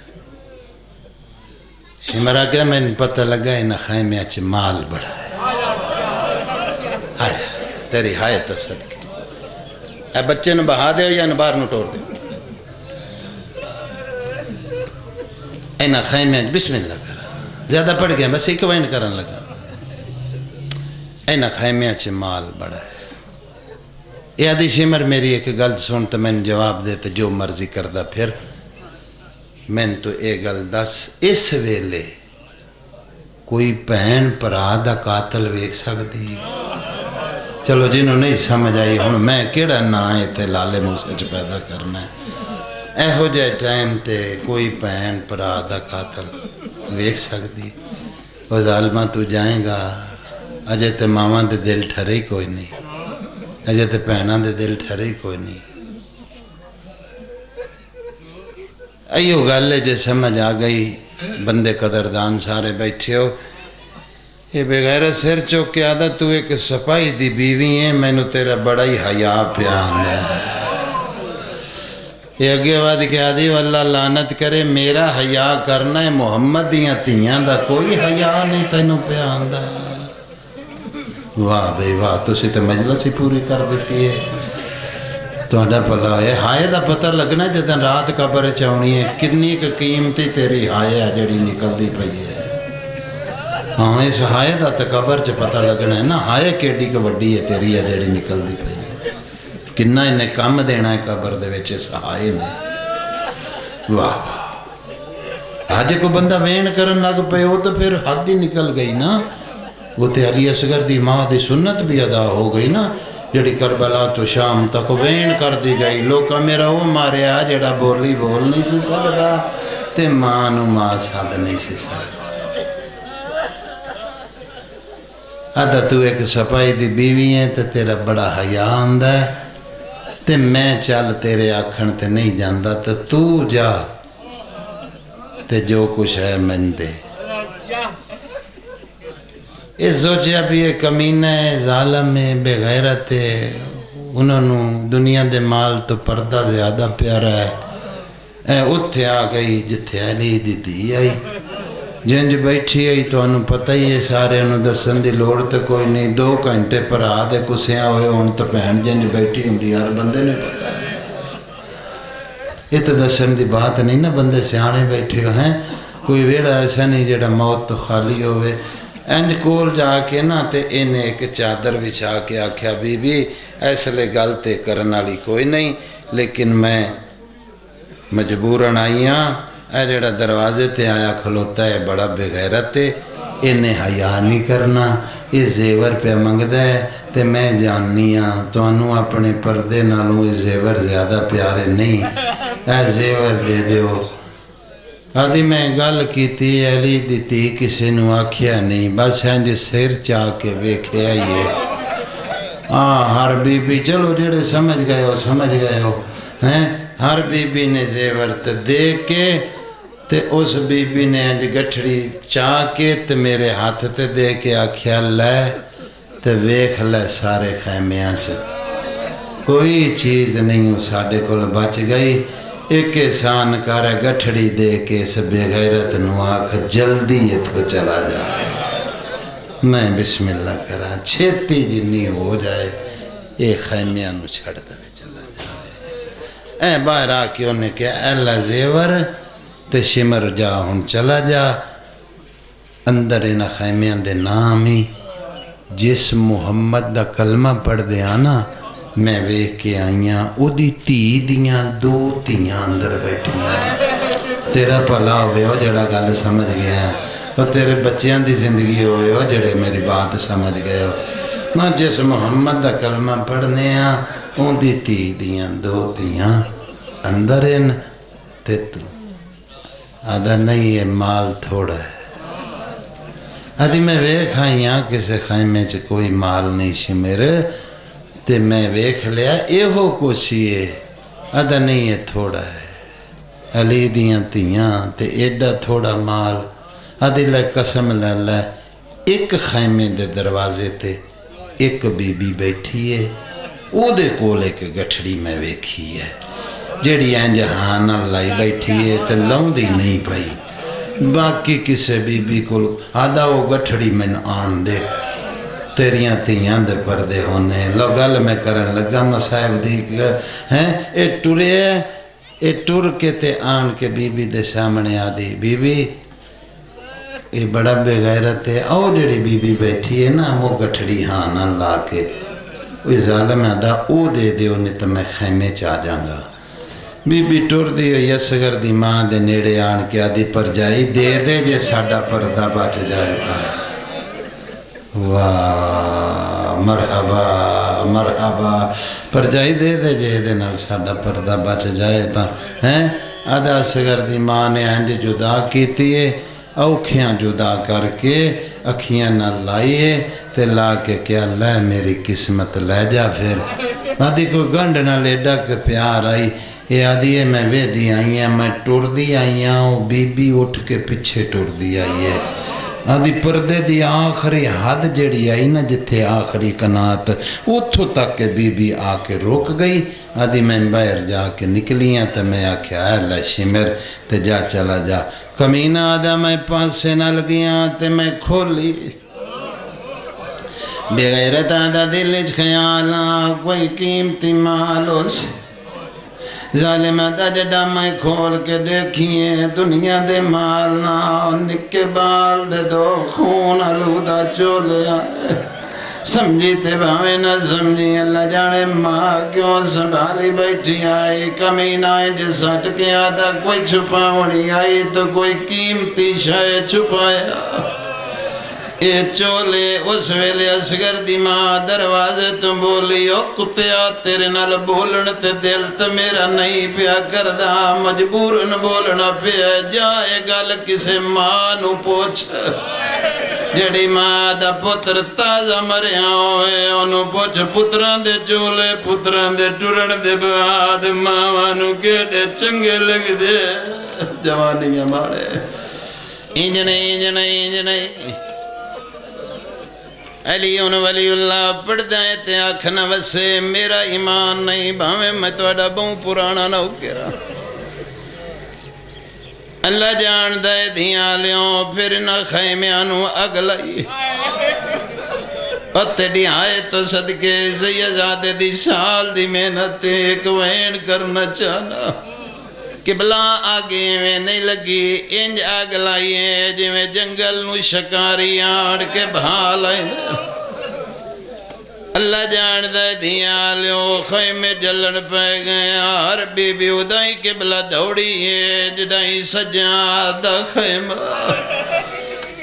شمرا کہا میں نے پتہ لگا انہ خیمے اچھے مال بڑھا ہے آیا تیری ہائے تا صدقے اے بچے نے بہا دے ہو یا نبار نو ٹور دے انہ خیمے بسم اللہ کرا زیادہ پڑھ گیا بس ایک وین کرن لگا انہ خیمے اچھے مال بڑھا ہے یہ آدھی شمر میری ایک گل سن تو میں نے جواب دیتا جو مرضی کردہ پھر میں نے تو ایک گل دس اس ویلے کوئی پہن پرا دا قاتل ویک سکتی چلو جنہوں نہیں سمجھ آئی ہوں میں کیڑا نہ آئے تے لالے موسیج پیدا کرنا ہے اے ہو جائے ٹائم تے کوئی پہن پرا دا قاتل ویک سکتی وہ ظالمہ تو جائیں گا اجے تے ماما دے دل ٹھرے کوئی نہیں اجے تے پہنا دے دل ٹھرے کوئی نہیں ایو گالے جے سمجھ آ گئی بندے قدردان سارے بیٹھے ہو یہ بغیر سر چوک کے آدھا تو ایک سپائی دی بیوی ہے میں نو تیرا بڑا ہی حیا پیان ہے یہ اگے واد کے آدھی واللہ لعنت کرے میرا حیا کرنا ہے محمد دیاں تیاں دا کوئی حیا نہیں تینو پیان دا واہ بھئی واہ تو سی تے مجلس ہی پوری کر دیتی ہے تو اڈا پلا ہے ہائے دا پتہ لگنا جدن رات قبر چاونی ہے کتنی کا قیمتی تیری ہائے ہے جڑی نکل دی پئی ہے ہاں اس ہائے دا تے قبر چ پتہ لگنا ہے نا ہائے کیڈی کا وڈی ہے تیری ہے جڑی نکل دی پئی ہے کنا انہیں کم دینا ہے قبر دے وچ اس ہائے نے واہ واہ آج کو بندہ وین کرن لگ پے ہو تو پھر حد ہی نکل گئی نا وہ تے علی اصغر دی ماں دی سنت بھی ادا ہو گئی نا جڑی کربلا تو شام تک وین کر دی گئی لوکا میرا وہ ماریا جڑا بولی بول نہیں سی سکتا تے ماں نو ماں ساد نہیں سی سکتا آدھا تو ایک سپائی دی بیوی ہے تے تیرا بڑا حیا آندا ہے تے میں چل تیرے آکھن تے نہیں جاندا تے تو جا تے جو کچھ ہے من دے اس سوچیا بھی یہ کمینہ ہے ظالم ہے بے غیرت ہے انہوں نے دنیا دے مال تو پردہ زیادہ پیارا ہے اے اتھے آ گئی جتھے علی دی دی آئی جنج بیٹھی آئی تو انہوں پتہ ہی ہے سارے انہوں دسن دی لوڑ تو کوئی نہیں 2 گھنٹے پر آدھے کسیاں ہوئے ان تو پہن جنج بیٹھی ہوں دی ہر بندے نے پتہ ہے یہ تو دسن دی بات نہیں نا بندے سیانے بیٹھے ہو ہیں کوئی ویڑا ایسا نہیں جڑا موت تو خالی ہوئے انج کول جا کے نا تے انہیں ایک چادر بچھا کے آکھیا بی بی ایسے گل تے کرن والی کوئی نہیں لیکن میں مجبوراً آئی ہاں اے جڑا دروازے تے آیا کھلوتا ہے بڑا بے غیرت ہے انہیں حیا نہیں کرنا یہ زیور پہ منگدا ہے تے میں جاننی ہاں تانوں اپنے پردے نالوں یہ زیور زیادہ پیارے نہیں اے زیور دے دیو آدھی میں گل کیتی علی دیتی کسی نو آکھیا نہیں بس ہنج سر چاہ کے ویکھیا یہ ہر بی بی چلو جڑے سمجھ گئے ہو ہر بی بی نے زیور تے دے کے تے اس بی بی نے ہنج گٹھڑی چاہ کے تے میرے ہاتھ تے دے کے آکھیا لے تے ویکھ لے سارے خیمیاں چ کوئی چیز نہیں ہو ساڑے کول بچ گئی ایک احسان کر گٹھڑی دے کے اس بے غیرت نو آکھ جلدی یہ تو چلا جائے میں بسم اللہ کرا چھتی جنی ہو جائے ایک خیمیاں نو چھڑ دے چلا جائے اے باہر آکے انہیں کہا اللہ زیور تے شمر جا ہن چلا جا اندر انہ خیمیاں دے نامی جس محمد دا کلمہ پڑھ دے آنا میں ویکھ کے آئیاں او دی تی دیاں 2 تیاں اندر بیٹھیاں تیرا پلا ہوئے ہو جڑا گل سمجھ گیا ہے اور تیرے بچیاں دی زندگی ہوئے ہو جڑے میری بات سمجھ گئے ہو نہ جس محمد دا کلمہ پڑھنے ہاں او دی تی دیاں 2 تیاں اندر ان تے تو آدھا نہیں یہ مال تھوڑا ہے آدھی میں ویکھ آئی ہاں کسے خیمے چ کوئی مال نہیں سی میرے تے میں ویکھ لیا ایہو کچھ ہی ہے آدھا نہیں یہ تھوڑا ہے علی دیاں تیاں تے ایڈا تھوڑا مال آدھی لے قسم لے لے ایک خیمے دے دروازے تے ایک بی بی بیٹھی ہے او دے کول ایک گٹھڑی میں ویکھی ہے جیڑی جہان لائی بیٹھی ہے تے لاؤندی نہیں پئی باقی کسے بی بی کو آدھا وہ گٹھڑی میں آن دے تیریاں تیاں دے پردے ہونے لو گل میں کرن لگا مصائب دیکھ ہیں اے ٹرے اے ٹر کے تے آن کے بی بی دے سامنے آدھی بی بی اے بڑا بے غیرت ہے او جڑی بی بی بیٹھی ہے نا وہ گٹھڑی ہاں نہ لا کے وہ ظالم آدھا او دے دے انہیں تو میں خیمے چاہ جاؤں گا بی بی ٹر دی ہوئی اصغر دی ماں دے نیڑے آن کے آدھی پر جائی دے دے جے ساڑا پردہ بچ جائے تھا واہ مرحبا مرحبا پر جائی دے دے جے دے نال ساڑا پردہ بچ جائے تھا ہیں آدھا اصغر دی ماں نے انج جدا کیتی ہے اوکھیاں جدا کر کے اکھیاں نہ لائیے تے لا کے کیا لے میری قسمت لے جا پھر آدھی کوئی گنڈ نہ لے ڈک پیار آئی یہ آدھی ہے میں وے دی آئی ہیں میں ٹر دی آئی ہیں وہ بی بی اٹھ کے پیچھے ٹر دی آئی ہے آدھی پردے دی آخری حد جڑی آئی نا جتھے آخری کنات اتھو تک کہ بی بی آ کے روک گئی آدھی میں باہر جا کے نکلی ہیں تو میں آکھیا اے اللہ شمر تے جا چلا جا کمینہ آدھا میں پاسے نہ لگیاں تے میں کھولی بے غیرت آدھا دلچ خیالاں کوئی قیمتی مال ہو سی ظالم آدھا جڑا میں کھول کے دیکھیے دنیا دے مال نہ نکے بال دے دو خون آلودہ چولے آئے سمجھی تے بھاوے نہ سمجھی اللہ جانے ماں کیوں سنبھالی بیٹھی آئی کمینہ جے سٹ کے آدھا کوئی چھپاوڑی آئی تو کوئی قیمتی شے چھپایا اے چولے اس ویلے اصغر دی ماں دروازے تو بولی او کتیا تیرے نال بولن تے دل تے میرا نہیں پیا کردہ مجبورن بولنا پیا جائے گل کسے ماں نو پوچھ جڑی ماں دا پتر تازہ مریا ہوئے انہوں پوچھ پتران دے چولے پتران دے ٹرن دے بعد ماں کیڑے چنگے لگ دے جوانی ہمارے انجنے علیون ولی اللہ پڑھتا ہے تے آکھنا وسے میرا ایمان نہیں بھاویں میں توڑا بہوں پرانا نہ ہو گیا اللہ جان دے دھیاں لیوں پھر نہ خیمیانو اگلائی اتڑی آئے تو صدقے زیادہ دی سال دی محنت ایک وین کرنا چاہنا قبلہ آگے میں نہیں لگی انج آگ لائیے جو میں جنگل نو شکاری آڑ کے بھال آئیں دے اللہ جان دے دیا لیو خیمے جلن پہ گئے ہر بی بی ادائی قبلہ دوڑی ہے جدائی سجاد خیمہ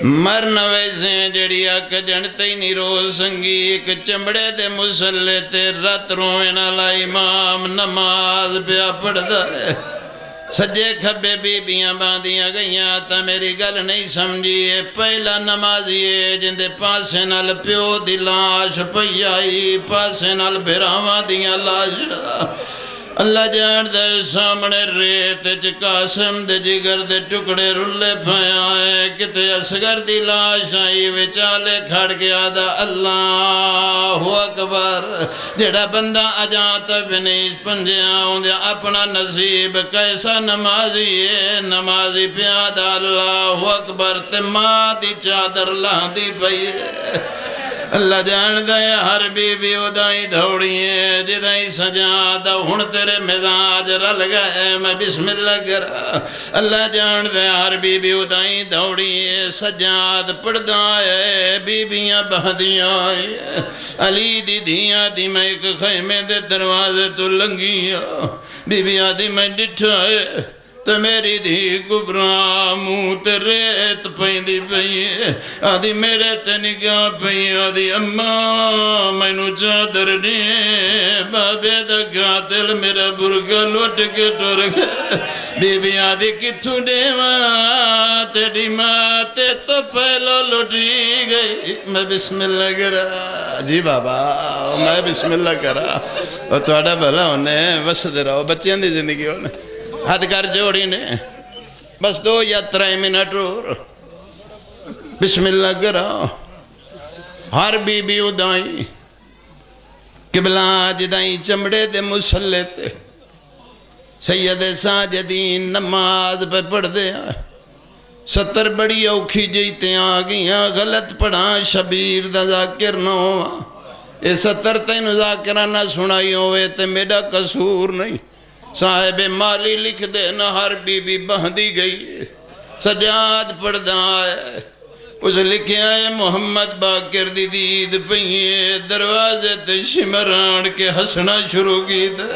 مرن ویسے جڑی آکھ جنتے نہیں رو سنگی ایک چمڑے دے مسلے تے رات روئن اللہ امام نماز پیا پڑھ دے سجے کھبے بیبیاں باندیاں گئیاں تا میری گل نہیں سمجھیے پہلا نمازی ہے جن دے پاسے نال پیو دی لاش پئی آئی پاسے نال بھراواں دیاں لاش اللہ جان دے سامنے ریت قاسم دے جگر دے ٹکڑے رلے پھائیں کتے اصغر دی لاش آئی وچالے کھڑ گیا دا اللہ اکبر جڑا بندہ اجان تک نہیں پنجیاں ہوں دے اپنا نصیب کیسا نمازی ہے نمازی پیادہ اللہ اکبر تے ماں دی چادر لاندی پئی ہے اللہ جان دے ہر بی بی ادائی دھوڑی ہے جدائی سجادہ ہن تیرے مزاج رل گئے میں بسم اللہ کرا اللہ جان دے ہر بی بی ادائی دھوڑی ہے سجاد پڑھدا ہے بی بیاں بہدیاں ہے علی دی دیاں دی میں ایک خیمے دے دروازے تو لنگیاں بی بیاں دی میں ڈٹھا ہے تے میری دھی گبراں منہ تے ریت پیندی پئی آدھی میرے تے نگاہ پئی آدھی اماں مینوں چادر دے بابے دا قاتل میرا برگا لٹ کے ٹر گیا بی بی آدھی کتھوں دیواں تیری ماں تے تو پہلو لٹی گئی میں بسم اللہ کرا جی بابا میں بسم اللہ کرا اور تھوڑا بھلا انہیں وسدے رہو بچیاں دی زندگی ہونے ہاتھ کر جوڑی نے بس 2 یا 3 منٹ اور بسم اللہ کرا ہر بی بی ادائیں قبلہ جدائیں چمڑے دے مسلے تے سید ساجدین نماز پہ پڑھ دے 70 بڑی اوکھی جیتے آگیاں غلط پڑھا شبیر دا ذاکر نہ ہوا اے 70 تین ذاکرہ نہ سنائی ہوئے تے میرا قصور نہیں صاحب مالی لکھ دے نہ ہر بی بی بہندی گئی سجاد پڑھدا ہے اس لکھے آئے محمد باقر دی دید پہیے دروازے تے شمران کے ہسنا شروع کی دے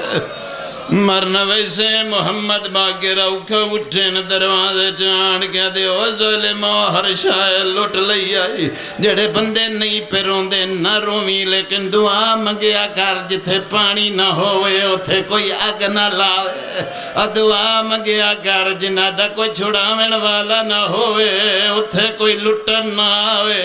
مرنا ویسے محمد باقر اوکھا اٹھے ن دروازے چان کیا دے او ظلمہ ہر شائع لٹ لئی آئی جڑے بندے نہیں پہ روندے نہ رومی لیکن دعا منگیا کر جتھے پانی نہ ہوئے اتھے کوئی آگ نہ لاوے دعا منگیا کر جنہ دا کوئی چھڑاوین والا نہ ہوئے اتھے کوئی لٹن نہ آوے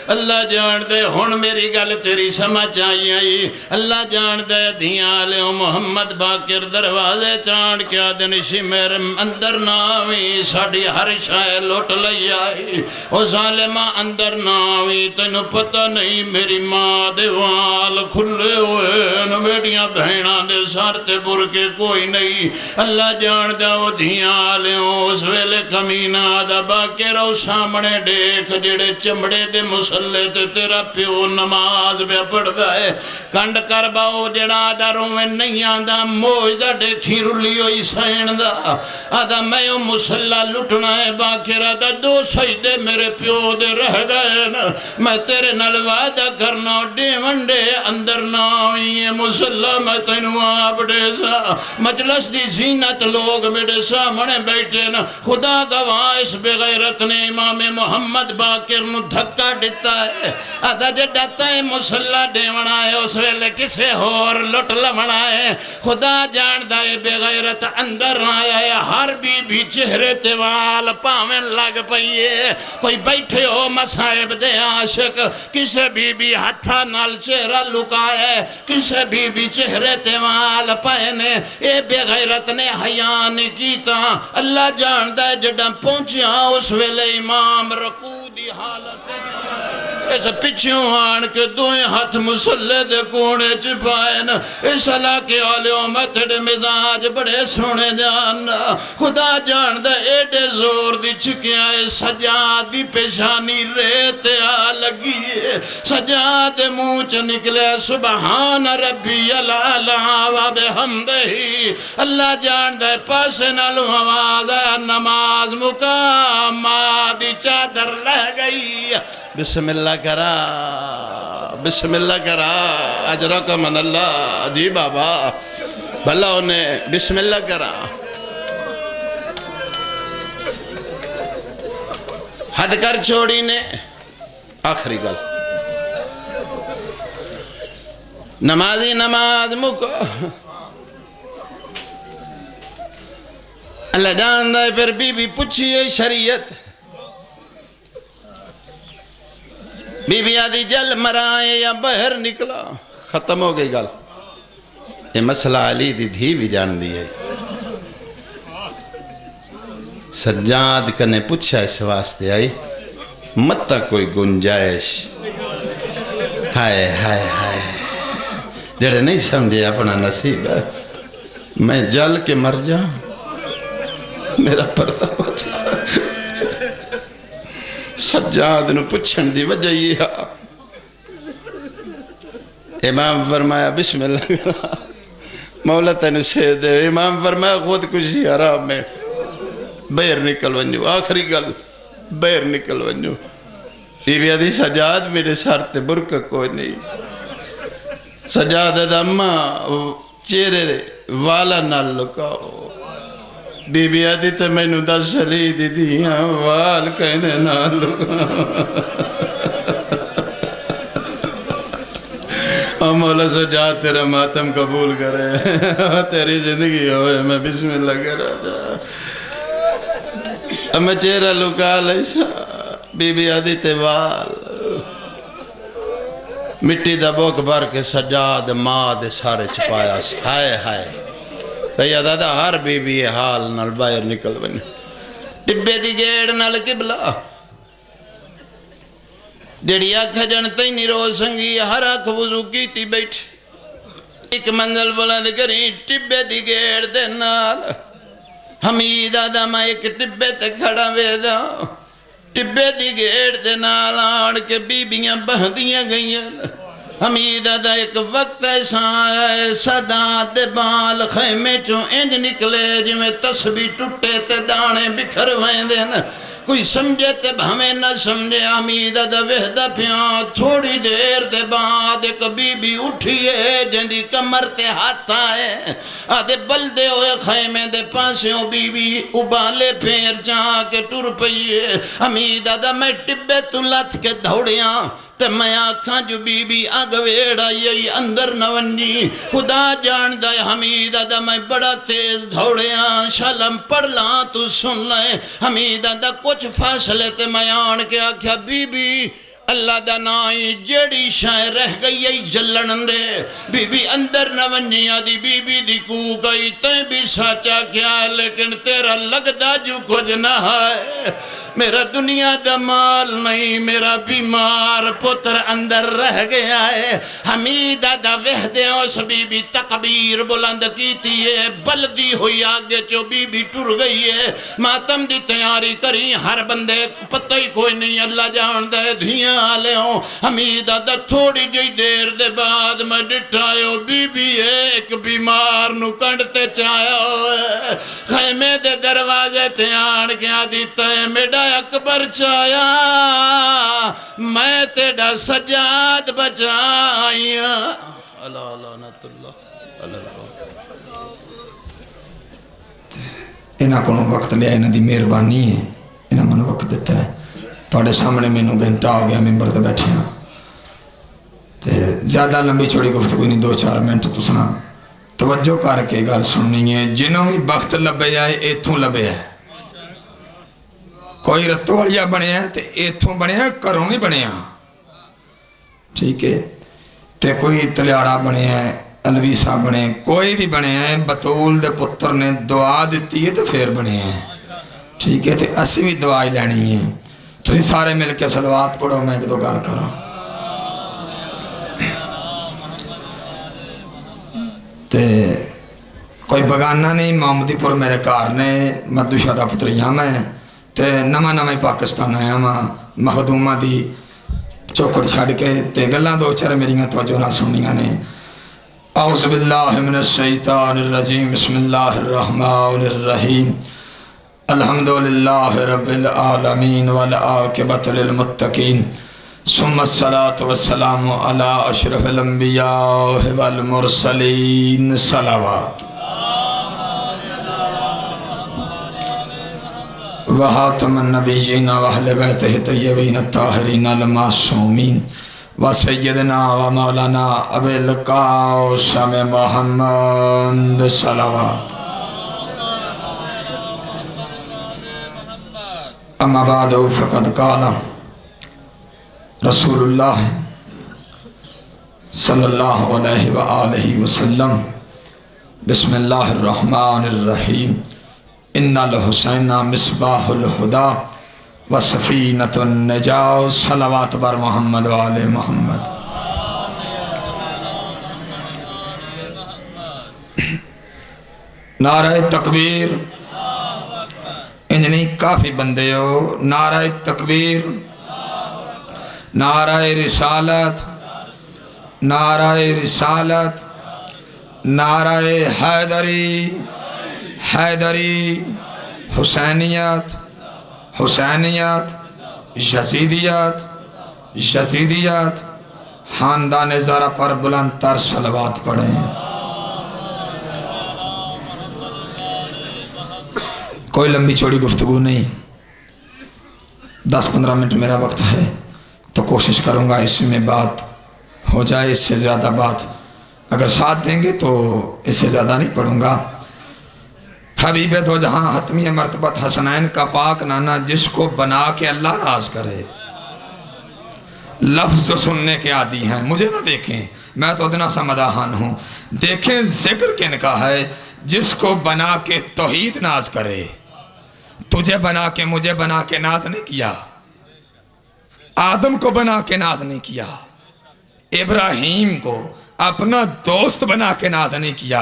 اللہ جان دے ہون میری گل تیری سمجھ آئی اللہ جان دے دھیاں لے محمد باقر دروازے چاند کیا دن شمر اندر ناوی ساڑی ہر شائع لوٹ لئی آئی او ظالمہ اندر ناوی تینو پتہ نہیں میری ماں دے وال کھلے ہوئے نو بیٹیاں بہناں دے سارتے برکے کوئی نہیں اللہ جان دے او دھیاں لے اس ویلے کمینہ دا باقر او سامنے دیکھ جڑے چمڑے دے مسلے تے تیرا پیو نماز بے پڑھ گئے کنڈ کر باؤ جڑا دا رومن نہیں آندہ موجدہ دیکھی رلی ہوئی سین دا آدھا میں او مسلح لٹنا ہے باقر آدھا 2 سجدے میرے پیو دے رہ گئے نا میں تیرے نال وعدہ کرنا ڈے ونڈے اندر نہ ہوئی مسلح میں تینو آپ دے سا مجلس دی زینت لوگ میرے سامنے بیٹھے نا خدا گواہ اس بغیرت نے امام محمد باقر نو دھکا دیتا ہے آدھا جے ڈاتا ہے مسلح دیونا ہے اس ویلے کسے ہور لٹ لمنا ہے خدا جان دائے بغیرت اندر آیا ہے ہر بی بھی چہرے تیوال پاویں لگ پئیے کوئی بیٹھے ہو مسائب دے عاشق کسے بی ہتھا نال چہرہ لکائے کسے بی چہرے تیوال پائنے اے بغیرت نے حیاء نہیں کیتا اللہ جان دائے جڑا پہنچیا اس ویلے امام رکوع دی حالت ایسا پچھوں آن کے 2 ہاتھ مسلح دے کونے چپائن اس علاقے والے متڑ مزاج بڑے سونے جانا خدا جان دے ایڈے زور دی چکیاں سجاد دی پیشانی ریتے آ لگی سجاد موچ نکلے سبحان ربی العالی و بحمدہی اللہ جان دے پاسے نالو آواز نماز مقام دی چادر لہ گئی بسم اللہ کرا بسم اللہ کرا اجرک من اللہ جی بابا بھلا انہیں بسم اللہ کرا حد کر چھوڑی نے آخری گل نمازی نماز مکو اللہ جان دائے پھر بی پوچھئے شریعت بی آدھی جل مرائے یا بہر نکلا ختم ہو گئی گل یہ مسئلہ علی دی دھی بھی جان دی ہے سجاد کنے پوچھا اس واسطے آئی مت کوئی گنجائش ہائے ہائے ہائے جڑے نہیں سمجھے اپنا نصیب ہے میں جل کے مر جاؤں میرا پردہ بچا سجاد نو پچھن دی وجہ یہ امام فرمایا بسم اللہ مولا تینو سے دے امام فرمایا خود کشی حرام میں بیر نکل ونجو آخری گل بیر نکل ونجو بی آدھی سجاد میرے سارتے برکہ کوئی نہیں سجاد دا اماں چہرے والا نال لکاؤ بی بی آدھی تے میں نو دس شلی دی دیاں وال کہنے نالو مولا سجاد تیرا ماتم قبول کرے تیری زندگی ہوئے میں بسم اللہ کرا جا میں چہرہ لکا لیسا بی بی آدھی تے وال مٹی دا بوک بھر کے سجاد ماں دے سارے چھپایا ہائے ہائے سید دادا ہر بی بی حال نال باہر نکل بنے ٹبے دی گیڑ نال قبلہ جڑی آنکھ جنتے ہی نہیں رو سنگی ہر آنکھ وضو کی تھی بیٹھ ایک منزل بلند کری ٹبے دی گیڑ دے نال حمید آدھا میں ایک ٹبے تے کھڑا ویدہ ٹبے دی گیڑ دے نال آن کے بیبیاں بہدیاں گئیاں حمید آدھا ایک وقت ایسا آئے صدا دے بال خیمے چوں انج نکلے جو میں تسبیح ٹوٹے تے دانے بکھر ویندے نا کوئی سمجھے تے ہمیں نہ سمجھے حمید دا وحدہ پیاں تھوڑی دیر دے بعد ایک بی بی اٹھئے جندی کمر تے ہاتھ آئے آدھے بلدے ہوئے خیمے دے پاسیوں بی بی ابالے پھیر جا کے ٹر پئیے حمید دا میں ٹبے تو لت کے دھوڑیاں تے میں آکھاں جو بی بی آگ ویڑا یہی اندر نونی خدا جان دے حمید دا میں بڑا تیز دھوڑیاں شالم پڑھ لاں تو سن لے حمید دا کچھ فاصلے تے میں آن کے آکھیا بی بی اللہ دا نائی جیڑی شاہ رہ گئی یہی جلن دے بی بی اندر نونیاں دی بی بی دی کو گئی تیں بھی ساچا کیا لیکن تیرا لگدا جو کچھ نہ ہے میرا دنیا دا مال نہیں میرا بیمار پتر اندر رہ گیا ہے حمید دا وحدے اس بی بی تکبیر بلند کی تھی ہے بلدی ہوئی آگے چو بی بی ٹر گئی ہے ماتم دی تیاری کری ہر بندے پتہ ہی کوئی نہیں اللہ جان دے دھیاں آلے ہوں حمید دا تھوڑی جی دیر دے بعد میں ڈٹھائیو بی بی ایک بیمار نو کنڈتے چاہیو خیمے دے دروازے تے آن کیا دیتا ہے میڈا اکبر چایا میں تیڑا سجاد بچائیا اللہ لعنت اللہ اللہ انہاں کو وقت لیا انہاں دی مہربانی ہے انہاں من وقت دیتا ہے تھوڑے سامنے میں نو گھنٹہ ہو گیا ممبر تے بیٹھے ہاں زیادہ لمبی چھوڑی گفتگو نہیں 2-4 منٹ تساں توجہ کر کے گل سننی ہے جنہوں بھی وقت لبے آئے ایتھوں لبے آئے کوئی رتوڑیا بنے ہیں تے ایتھوں بنے ہیں کروں نہیں بنے ہیں ٹھیک ہے تے کوئی تلیاڑا بنے ہیں الویسا بنے ہیں کوئی بھی بنے ہیں بطول دے پتر نے دعا دیتی ہے تو پھر بنے ہیں ٹھیک ہے تے اسی بھی دعائی لینی ہے تو ہی سارے مل کے صلوات پڑھو میں ایک دو گال کروں تے کوئی بگانہ نہیں محمدی پور میرے کار نے مدو شادہ پتریاں میں تے نما نما پاکستان آیا ماں مخدومہ دی چوکڑ چھاڑ کے تے گلاں دو چرے میریاں توجہ نہ سنیاں نے اعوذ باللہ من الشیطان الرجیم بسم اللہ الرحمن الرحیم الحمدللہ رب العالمین والعاقبۃ للمتقین ثم الصلاة والسلام علی اشرف الانبیاء والمرسلین صلوات وحاتم النبیین واہل بیتہ طیبین الطاہرین المعصومین وسیدنا ومولانا ابی القاسم محمد صلوات اما بعد فقد قال رسول اللہ صلی اللہ علیہ وآلہ وسلم بسم اللہ الرحمن الرحیم ان الحسین مصباح الہدا و سفینۃ النجاة صلوات بر محمد و آل محمد نعرہ تکبیر انجنی کافی بندے ہو نعرہ تکبیر نعرہ رسالت نعرہ رسالت نعرہ حیدری حیدری حسینیت حسینیت یزیدیت یزیدیت خاندان زارہ پر بلند تر صلوات پڑھیں کوئی لمبی چوڑی گفتگو نہیں، 10-15 منٹ میرا وقت ہے تو کوشش کروں گا اس میں بات ہو جائے، اس سے زیادہ بات اگر ساتھ دیں گے تو اس سے زیادہ نہیں پڑھوں گا۔ حبیب دو جہاں حتمی مرتبت حسنین کا پاک نانا، جس کو بنا کے اللہ ناز کرے، لفظ جو سننے کے عادی ہیں، مجھے نہ دیکھیں میں تو ادنا سا مداحان ہوں، دیکھیں ذکر کن کا ہے، جس کو بنا کے توحید ناز کرے۔ تجھے بنا کے مجھے بنا کے ناز نہیں کیا، آدم کو بنا کے ناز نہیں کیا، ابراہیم کو اپنا دوست بنا کے ناز نہیں کیا،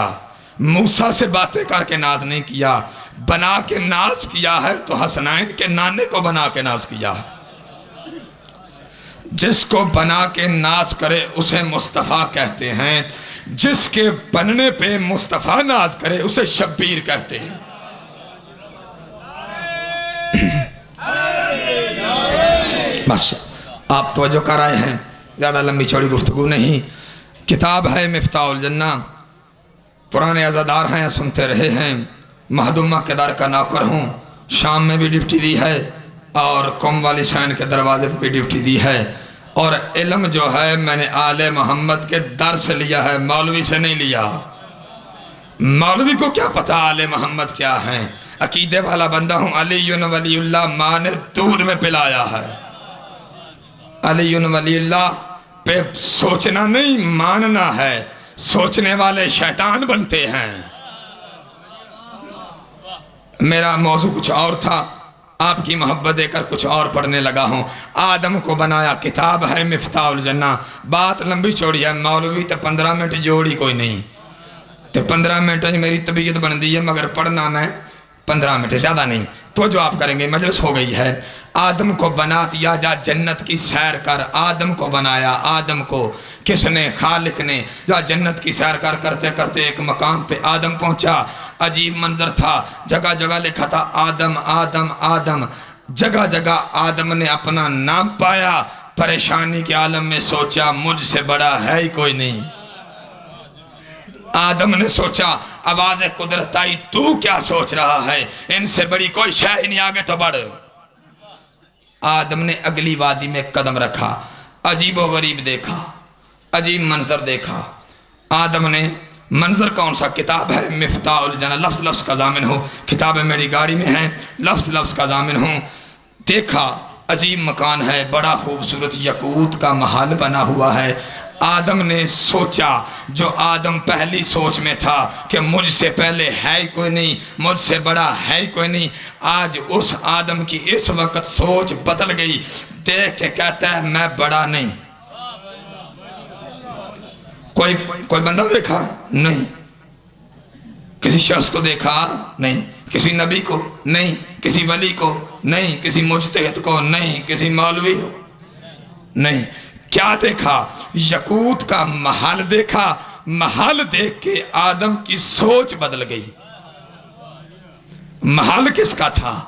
موسیٰ سے باتیں کر کے ناز نہیں کیا، بنا کے ناز کیا ہے تو حسنین کے نانے کو بنا کے ناز کیا ہے۔ جس کو بنا کے ناز کرے اسے مصطفیٰ کہتے ہیں، جس کے بننے پہ مصطفیٰ ناز کرے اسے شبیر کہتے ہیں۔ بس آپ توجہ کر آئے ہیں، زیادہ لمبی چوڑی گفتگو نہیں۔ کتاب ہے مفتاح الجنہ، پرانے عزادار ہیں، سنتے رہے ہیں، مہدومہ کے در کا نوکر ہوں، شام میں بھی ڈیوٹی دی ہے اور قوم والی شین کے دروازے پہ بھی ڈیوٹی دی ہے، اور علم جو ہے میں نے آل محمد کے در سے لیا ہے، مولوی سے نہیں لیا۔ مولوی کو کیا پتا آل محمد کیا ہیں؟ عقیدے والا بندہ ہوں، علی ولی اللہ ماں نے دودھ میں پلایا ہے، علی ولی اللہ پہ سوچنا نہیں ماننا ہے، سوچنے والے شیطان بنتے ہیں۔ میرا موضوع کچھ اور تھا، آپ کی محبت دے کر کچھ اور پڑھنے لگا ہوں۔ آدم کو بنایا، کتاب ہے مفتاح الجنہ، بات لمبی چوڑی ہے، مولوی تے 15 منٹ جوڑی کوئی نہیں، تے 15 منٹ میری طبیعت بن دی ہے، مگر پڑھنا میں 15 منٹ زیادہ نہیں، تو جو آپ کریں گے، مجلس ہو گئی ہے۔ آدم کو بنا دیا، جا جنت کی سیر کر، آدم کو بنایا، آدم کو کس نے؟ خالق نے۔ جا جنت کی سیر کر، کرتے کرتے ایک مقام پہ آدم پہنچا، عجیب منظر تھا، جگہ جگہ لکھا تھا آدم آدم آدم، جگہ جگہ آدم نے اپنا نام پایا، پریشانی کے عالم میں سوچا مجھ سے بڑا ہے ہی کوئی نہیں۔ آدم نے سوچا، آواز قدرت آئی، تو کیا سوچ رہا ہے؟ ان سے بڑی کوئی شے ہی نہیں، آگے تو بڑھ۔ آدم نے اگلی وادی میں قدم رکھا، عجیب و غریب دیکھا، عجیب منظر دیکھا۔ آدم نے منظر کون سا؟ کتاب ہے مفتاح الجنہ، لفظ لفظ کا ضامن ہوں، کتابیں میری گاڑی میں ہیں، لفظ لفظ کا ضامن ہوں۔ دیکھا عجیب مکان ہے، بڑا خوبصورت یاقوت کا محل بنا ہوا ہے۔ آدم نے سوچا، جو آدم پہلی سوچ میں تھا کہ مجھ سے پہلے ہے ہی کوئی نہیں، مجھ سے بڑا ہے ہی کوئی نہیں، آج اس آدم کی اس وقت سوچ بدل گئی، دیکھ کے کہتا ہے میں بڑا نہیں۔ کوئی بندہ دیکھا؟ نہیں۔ کسی شخص کو دیکھا؟ نہیں۔ کسی نبی کو؟ نہیں۔ کسی ولی کو؟ نہیں۔ کسی مجتہد کو؟ نہیں۔ کسی مولوی کو؟ نہیں۔ کیا دیکھا؟ یاقوت کا محل دیکھا، محل دیکھ کے آدم کی سوچ بدل گئی۔ محل کس کا تھا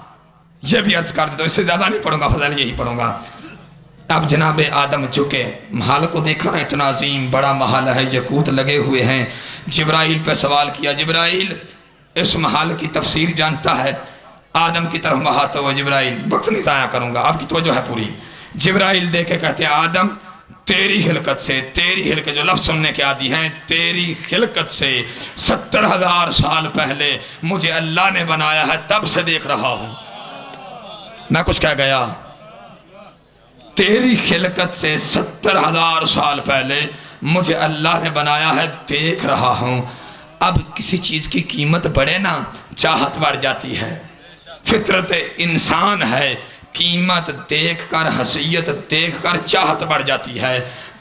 یہ بھی عرض کر دیتا ہوں، اس سے زیادہ نہیں پڑھوں گا، فضل یہی پڑھوں گا۔ اب جناب آدم چکے، محل کو دیکھا، اتنا عظیم بڑا محل ہے، یاقوت لگے ہوئے ہیں۔ جبرائیل پہ سوال کیا، جبرائیل اس محل کی تفسیر جانتا ہے؟ آدم کی طرف بہاتا ہوا جبرائیل، وقت نہیں ضائع کروں گا، آپ کی توجہ ہے پوری۔ جبرائیل دیکھ کے کہتے ہیں آدم تیری خلقت سے، تیری خلقت، جو لفظ سننے کے عادی ہیں، تیری خلقت سے 70,000 سال پہلے مجھے اللہ نے بنایا ہے، تب سے دیکھ رہا ہوں۔ میں کچھ کہہ گیا؟ تیری خلقت سے 70,000 سال پہلے مجھے اللہ نے بنایا ہے، دیکھ رہا ہوں۔ اب کسی چیز کی قیمت بڑھے نا، چاہت بڑھ جاتی ہے، فطرت انسان ہے، قیمت دیکھ کر، حیثیت دیکھ کر چاہت بڑھ جاتی ہے۔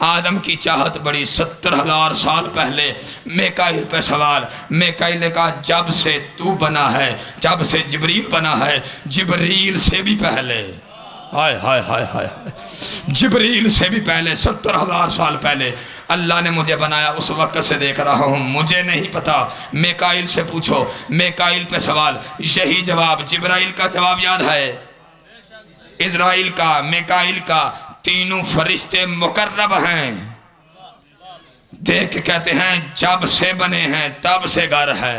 آدم کی چاہت بڑی 70,000 سال پہلے۔ میکائیل پہ سوال، میکائیل نے کہا جب سے تو بنا ہے، جب سے جبریل بنا ہے، جبریل سے بھی پہلے، ہائے ہائے ہائے ہائے، جبریل سے بھی پہلے 70,000 سال پہلے اللہ نے مجھے بنایا، اس وقت سے دیکھ رہا ہوں، مجھے نہیں پتا۔ میکائیل سے پوچھو، میکائیل پہ سوال، یہی جواب۔ جبرائیل کا جواب یاد ہے، اسرائیل کا، میکائیل کا، تینوں فرشتے مقرب ہیں۔ دیکھ کے کہتے ہیں جب سے بنے ہیں تب سے گر ہے۔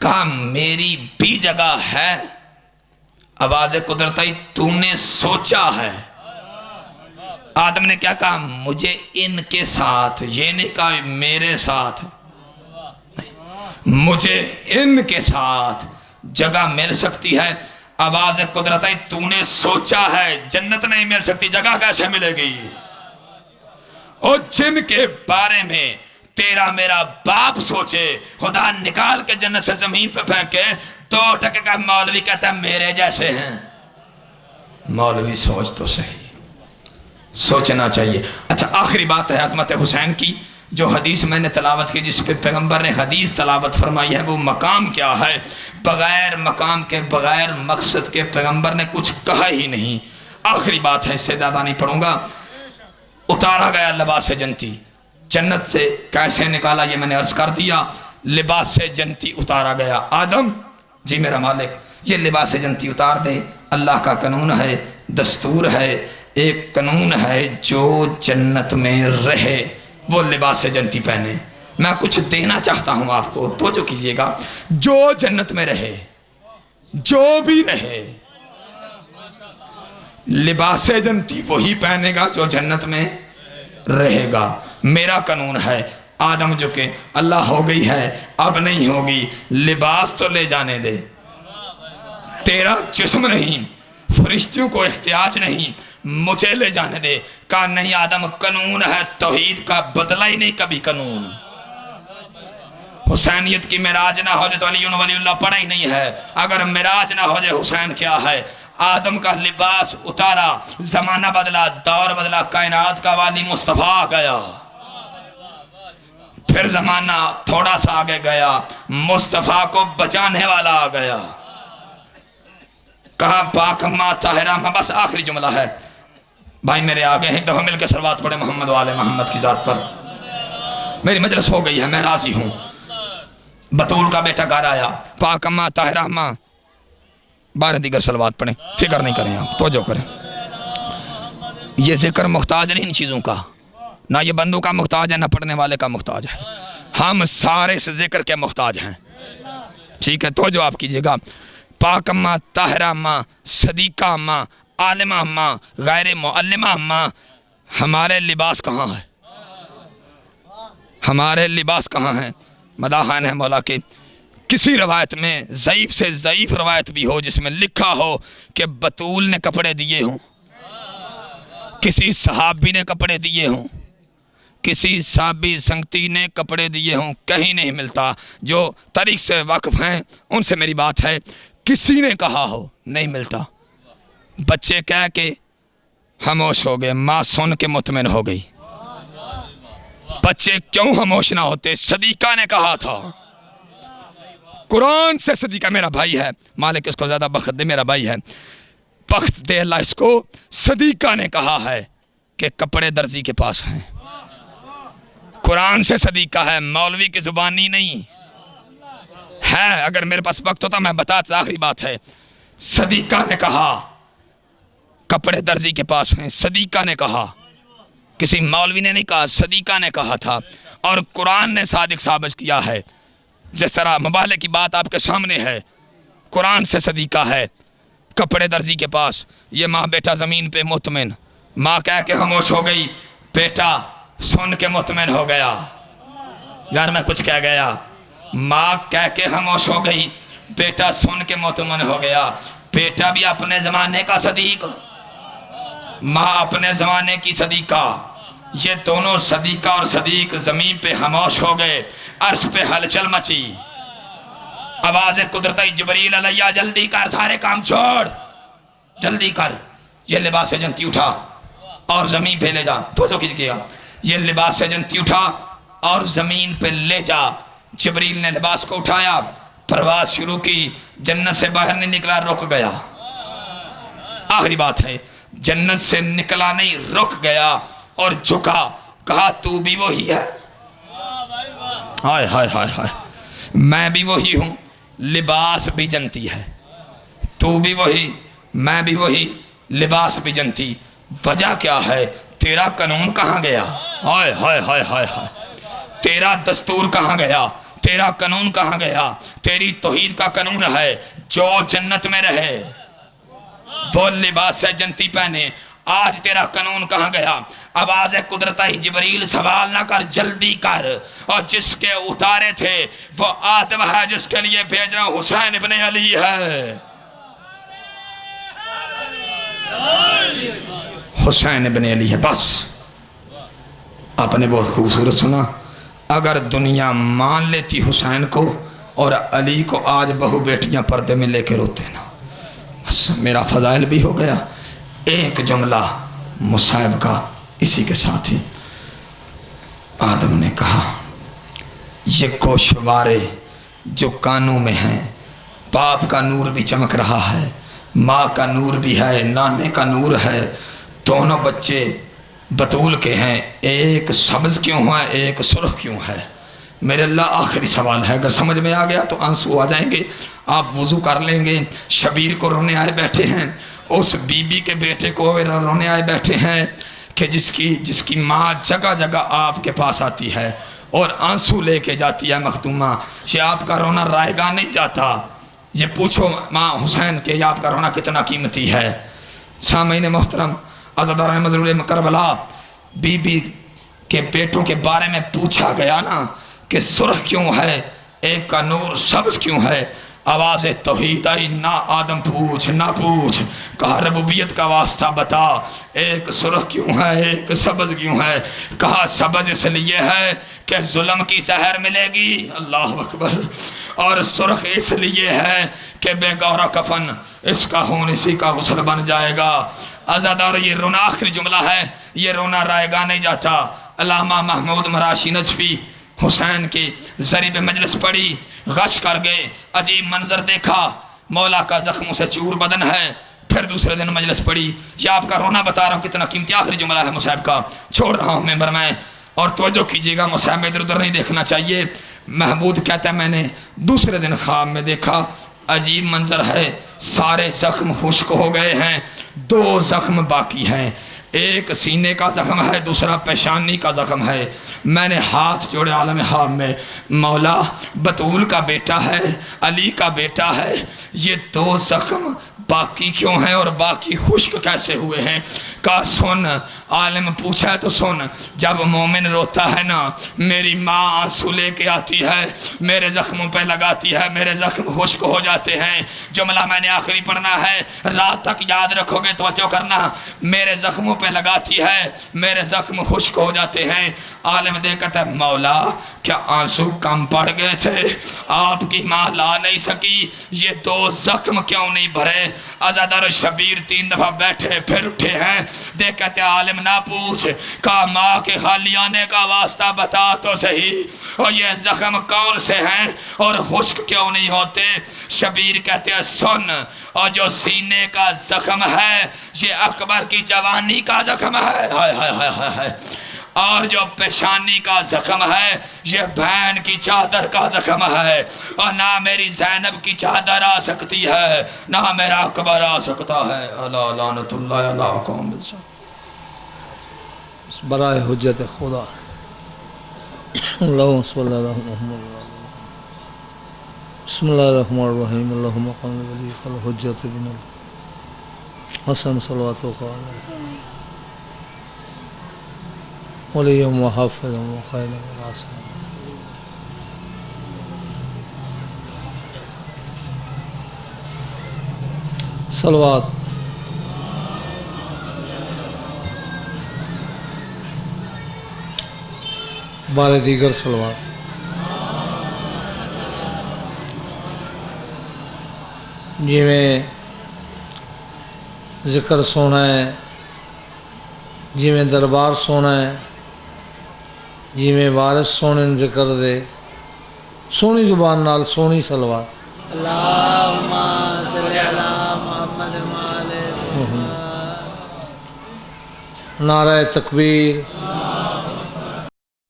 کہا میری بھی جگہ ہے؟ آواز قدرت آئی تو نے سوچا ہے؟ آدم نے کیا کہا؟ مجھے ان کے ساتھ، یہ نہیں کہا میرے ساتھ، مجھے ان کے ساتھ جگہ مل سکتی ہے۔ آواز قدرت آئی تو نے سوچا ہے؟ جنت نہیں مل سکتی، جگہ کیسے ملے گی؟ اور جن کے بارے میں تیرا میرا باپ سوچے، خدا نکال کے جنت سے زمین پہ پھینکے، 2 ٹکے کا مولوی کہتا ہے میرے جیسے ہیں۔ مولوی سوچ تو صحیح، سوچنا چاہیے۔ اچھا آخری بات ہے عظمت حسین کی، جو حدیث میں نے تلاوت کی، جس پہ پیغمبر نے حدیث تلاوت فرمائی ہے، وہ مقام کیا ہے؟ بغیر مقام کے، بغیر مقصد کے پیغمبر نے کچھ کہا ہی نہیں۔ آخری بات ہے، اس سے زیادہ نہیں پڑھوں گا۔ اتارا گیا لباس جنتی، جنت سے کیسے نکالا یہ میں نے عرض کر دیا۔ لباس جنتی اتارا گیا، آدم جی میرا مالک یہ لباس جنتی اتار دے، اللہ کا قانون ہے، دستور ہے، ایک قانون ہے، جو جنت میں رہے وہ لباس جنتی پہنے۔ میں کچھ دینا چاہتا ہوں آپ کو، توجہ کیجئے گا، جو جنت میں رہے، جو بھی رہے، لباس جنتی وہی پہنے گا جو جنت میں رہے گا۔ میرا قانون ہے، آدم جو کہ اللہ ہو گئی ہے اب نہیں ہوگی، لباس تو لے جانے دے، تیرا جسم نہیں، فرشتوں کو احتیاج نہیں، مجھے لے جانے دے۔ کہا نہیں آدم، قانون ہے توحید کا، بدلا ہی نہیں کبھی قانون۔ حسینیت کی معراج نہ ہو جائے تو علی ولی اللہ پڑھا ہی نہیں ہے، اگر معراج نہ ہو جائے حسین کیا ہے؟ آدم کا لباس اتارا، زمانہ بدلا، دور بدلا، کائنات کا والی مصطفیٰ آ گیا۔ پھر زمانہ تھوڑا سا آگے گیا، مصطفیٰ کو بچانے والا آ گیا۔ کہا پاک ماں طاہرہ ماں، بس آخری جملہ ہے بھائی میرے آگے ہیں، ایک دفعہ مل کے صلوات پڑھیں محمد والے محمد کی ذات پر۔ میری مجلس ہو گئی ہے، میں راضی ہوں۔ بطول کا بیٹا گھر آیا، پاک ماں طاہرہ ماں، 12 دیگر صلوات پڑھیں، فکر نہیں کریں آپ، توجہ کریں۔ یہ ذکر محتاج نہیں ان چیزوں کا، نہ یہ بندوں کا محتاج ہے، نہ پڑھنے والے کا محتاج ہے، ہم سارے اس ذکر کے محتاج ہیں۔ ٹھیک ہے، توجہ آپ کیجئے گا۔ پاک اماں، طاہرہ اماں، صدیقہ اماں، عالمہ اماں، غیر معلمہ اماں، ہمارے لباس کہاں ہے؟ ہمارے لباس کہاں ہیں؟ مداحان ہے مولا کے۔ کسی روایت میں ضعیف سے ضعیف روایت بھی ہو جس میں لکھا ہو کہ بطول نے کپڑے دیے ہوں، کسی صحابی نے کپڑے دیے ہوں، کسی صحابی سنگتی نے کپڑے دیے ہوں، کہیں نہیں ملتا۔ جو طریق سے واقف ہیں ان سے میری بات ہے، کسی نے کہا ہو نہیں ملتا۔ بچے کہہ کے خاموش ہو گئے، ماں سن کے مطمئن ہو گئی۔ بچے کیوں خاموش نہ ہوتے؟ صدیقہ نے کہا تھا، قرآن سے۔ صدیقہ میرا بھائی ہے، مالک اس کو زیادہ بخت دے، میرا بھائی ہے، بخت دے اللہ اس کو۔ صدیقہ نے کہا ہے کہ کپڑے درزی کے پاس ہیں، قرآن سے صدیقہ ہے، مولوی کی زبانی نہیں ہے۔ اگر میرے پاس وقت ہوتا میں بتاتا۔ آخری بات ہے، صدیقہ نے کہا کپڑے درزی کے پاس ہیں، صدیقہ نے کہا، کسی مولوی نے نہیں کہا، صدیقہ نے کہا تھا، اور قرآن نے صادق ثابت کیا ہے۔ جس طرح مبالغے کی بات آپ کے سامنے ہے، قرآن سے صدیقہ ہے، کپڑے درزی کے پاس۔ یہ ماں بیٹا زمین پہ مطمئن، ماں کہہ کے خاموش ہو گئی، بیٹا سن کے مطمئن ہو گیا۔ یار میں کچھ کہہ گیا، ماں کہہ کے خاموش ہو گئی، بیٹا سن کے مطمئن ہو گیا۔ بیٹا بھی اپنے زمانے کا صدیق، ماں اپنے زمانے کی صدیقہ، یہ دونوں صدیقہ اور صدیق زمین پہ خاموش ہو گئے۔ عرش پہ ہلچل مچی، آواز قدرت جبریل علیہ جلدی کر، سارے کام چھوڑ، جلدی کر، یہ لباس جنتی اٹھا اور زمین پہ لے جا۔ تو کیجئے گا، یہ لباس جنتی اٹھا اور زمین پہ لے جا۔ جبریل نے لباس کو اٹھایا، پرواز شروع کی، جنت سے باہر نہیں نکلا، رک گیا۔ آخری بات ہے، جنت سے نکلا نہیں، رک گیا اور جھکا، کہا تو بھی وہی ہے؟ ہائے ہائے ہائے ہائے، میں بھی وہی ہوں، لباس بھی جنتی ہے، تو بھی وہی، میں بھی وہی، لباس بھی جنتی۔ وجہ کیا ہے؟ تیرا قانون کہاں گیا؟ ہائے ہائے ہائے ہائے ہائے، تیرا دستور کہاں گیا؟ تیرا قانون کہاں گیا؟ تیری توحید کا قانون ہے جو جنت میں رہے وہ لباس جنتی پہنے، آج تیرا قانون کہاں گیا؟ اب آج قدرت جبریل سوال نہ کر، جلدی کر، اور جس کے اتارے تھے وہ آدم ہے، جس کے لیے بھیج رہا ہوں حسین ابن علی ہے، حسین ابن علی ہے۔ بس آپ نے بہت خوبصورت سنا، اگر دنیا مان لیتی حسین کو اور علی کو، آج بہو بیٹیاں پردے میں لے کے روتے نا۔ بس میرا فضائل بھی ہو گیا۔ ایک جملہ مصعب کا اسی کے ساتھ ہی، آدم نے کہا یہ گوشوارے جو کانوں میں ہیں، باپ کا نور بھی چمک رہا ہے، ماں کا نور بھی ہے، نانے کا نور ہے، دونوں بچے بطول کے ہیں، ایک سبز کیوں ہے ایک سرخ کیوں ہے؟ میرے اللہ آخری سوال ہے، اگر سمجھ میں آ گیا تو آنسو آ جائیں گے، آپ وضو کر لیں گے۔ شبیر کو رونے آئے بیٹھے ہیں، اس بی بی کے بیٹے کو رونے آئے بیٹھے ہیں کہ جس کی ماں جگہ جگہ آپ کے پاس آتی ہے اور آنسو لے کے جاتی ہے مخدومہ، یہ آپ کا رونا رائے گاہ نہیں جاتا۔ یہ پوچھو ماں حسین کہ یہ آپ کا رونا کتنا قیمتی ہے۔ سامعین محترم، عزاداران مظلوم کربلا، بی بی کے بیٹوں کے بارے میں پوچھا گیا نا کہ سرخ کیوں ہے، ایک کا نور سبز کیوں ہے؟ آواز توحید آئی، نہ آدم پوچھ نہ پوچھ، کہا ربوبیت کا واسطہ بتا، ایک سرخ کیوں ہے ایک سبز کیوں ہے؟ کہا سبز اس لیے ہے کہ ظلم کی زہر ملے گی، اللہ اکبر، اور سرخ اس لیے ہے کہ بے گورا کفن اس کا خون اسی کا غسل بن جائے گا۔ عزادار، یہ رونا آخری جملہ ہے، یہ رونا رائے گاہ نہیں جاتا۔ علامہ محمود مراشی نجفی حسین کی ضریب مجلس پڑھی، غش کر گئے، عجیب منظر دیکھا، مولا کا زخموں سے چور بدن ہے۔ پھر دوسرے دن مجلس پڑھی، یہ آپ کا رونا بتا رہا ہوں کتنا قیمتی آخری جملہ ہے مصعب کا، چھوڑ رہا ہوں ممبر میں، اور توجہ کیجئے گا، مصعب میں ادھر ادھر نہیں دیکھنا چاہیے۔ محمود کہتا ہے میں نے دوسرے دن خواب میں دیکھا، عجیب منظر ہے، سارے زخم خشک ہو گئے ہیں، 2 زخم باقی ہیں، ایک سینے کا زخم ہے، دوسرا پیشانی کا زخم ہے۔ میں نے ہاتھ جوڑے عالم خواب میں، مولا بطول کا بیٹا ہے، علی کا بیٹا ہے، یہ 2 زخم باقی کیوں ہیں اور باقی خشک کیسے ہوئے ہیں؟ کہا سن، عالم پوچھا ہے تو سن، جب مومن روتا ہے نا، میری ماں آنسو لے کے آتی ہے، میرے زخموں پہ لگاتی ہے، میرے زخم خشک ہو جاتے ہیں۔ جملہ میں نے آخری پڑھنا ہے، رات تک یاد رکھو گے، توجہ کرنا، میرے زخموں پہ لگاتی ہے، میرے زخم خشک ہو جاتے ہیں۔ عالم دے کہتا ہے مولا کیا آنسو کم پڑ گئے تھے؟ آپ کی ماں لا نہیں سکی، یہ 2 زخم کیوں نہیں بھرے؟ عزادار شبیر 3 دفعہ بیٹھے پھر اٹھے ہیں، دیکھ کہتے عالم نہ پوچھ، کہا ماں کے خالی آنے کا واسطہ بتا تو صحیح، اور یہ زخم کون سے ہیں اور خشک کیوں نہیں ہوتے؟ شبیر کہتے ہیں سن، اور جو سینے کا زخم ہے یہ اکبر کی جوانی کا زخم ہے، ہائے ہائے ہائے ہائے، اور جو پیشانی کا زخم ہے یہ بہن کی چادر کا زخم ہے، اور نہ میری زینب کی چادر آ سکتی ہے نہ میرا اکبر آ سکتا ہے۔ اللہ لعنت اللہ علیہ قوم برائے حجت خدا، اللہم صلی اللہ علیہ محمد، بسم اللہ الرحمن الرحیم، اللہم قم ولیک الحجت بن حسن صلوات و قال ولیم و حافظ و قائد و ناصر۔ صلوات۔ بارے دیگر صلوات۔ جی میں ذکر سونا ہے، جی میں دربار سونا ہے، جی میں وارث سونے ذکر دے، سونی زبان نال سونی صلوات۔ اللہم صلی علی محمد وآل محمد۔ نعرہ تکبیر،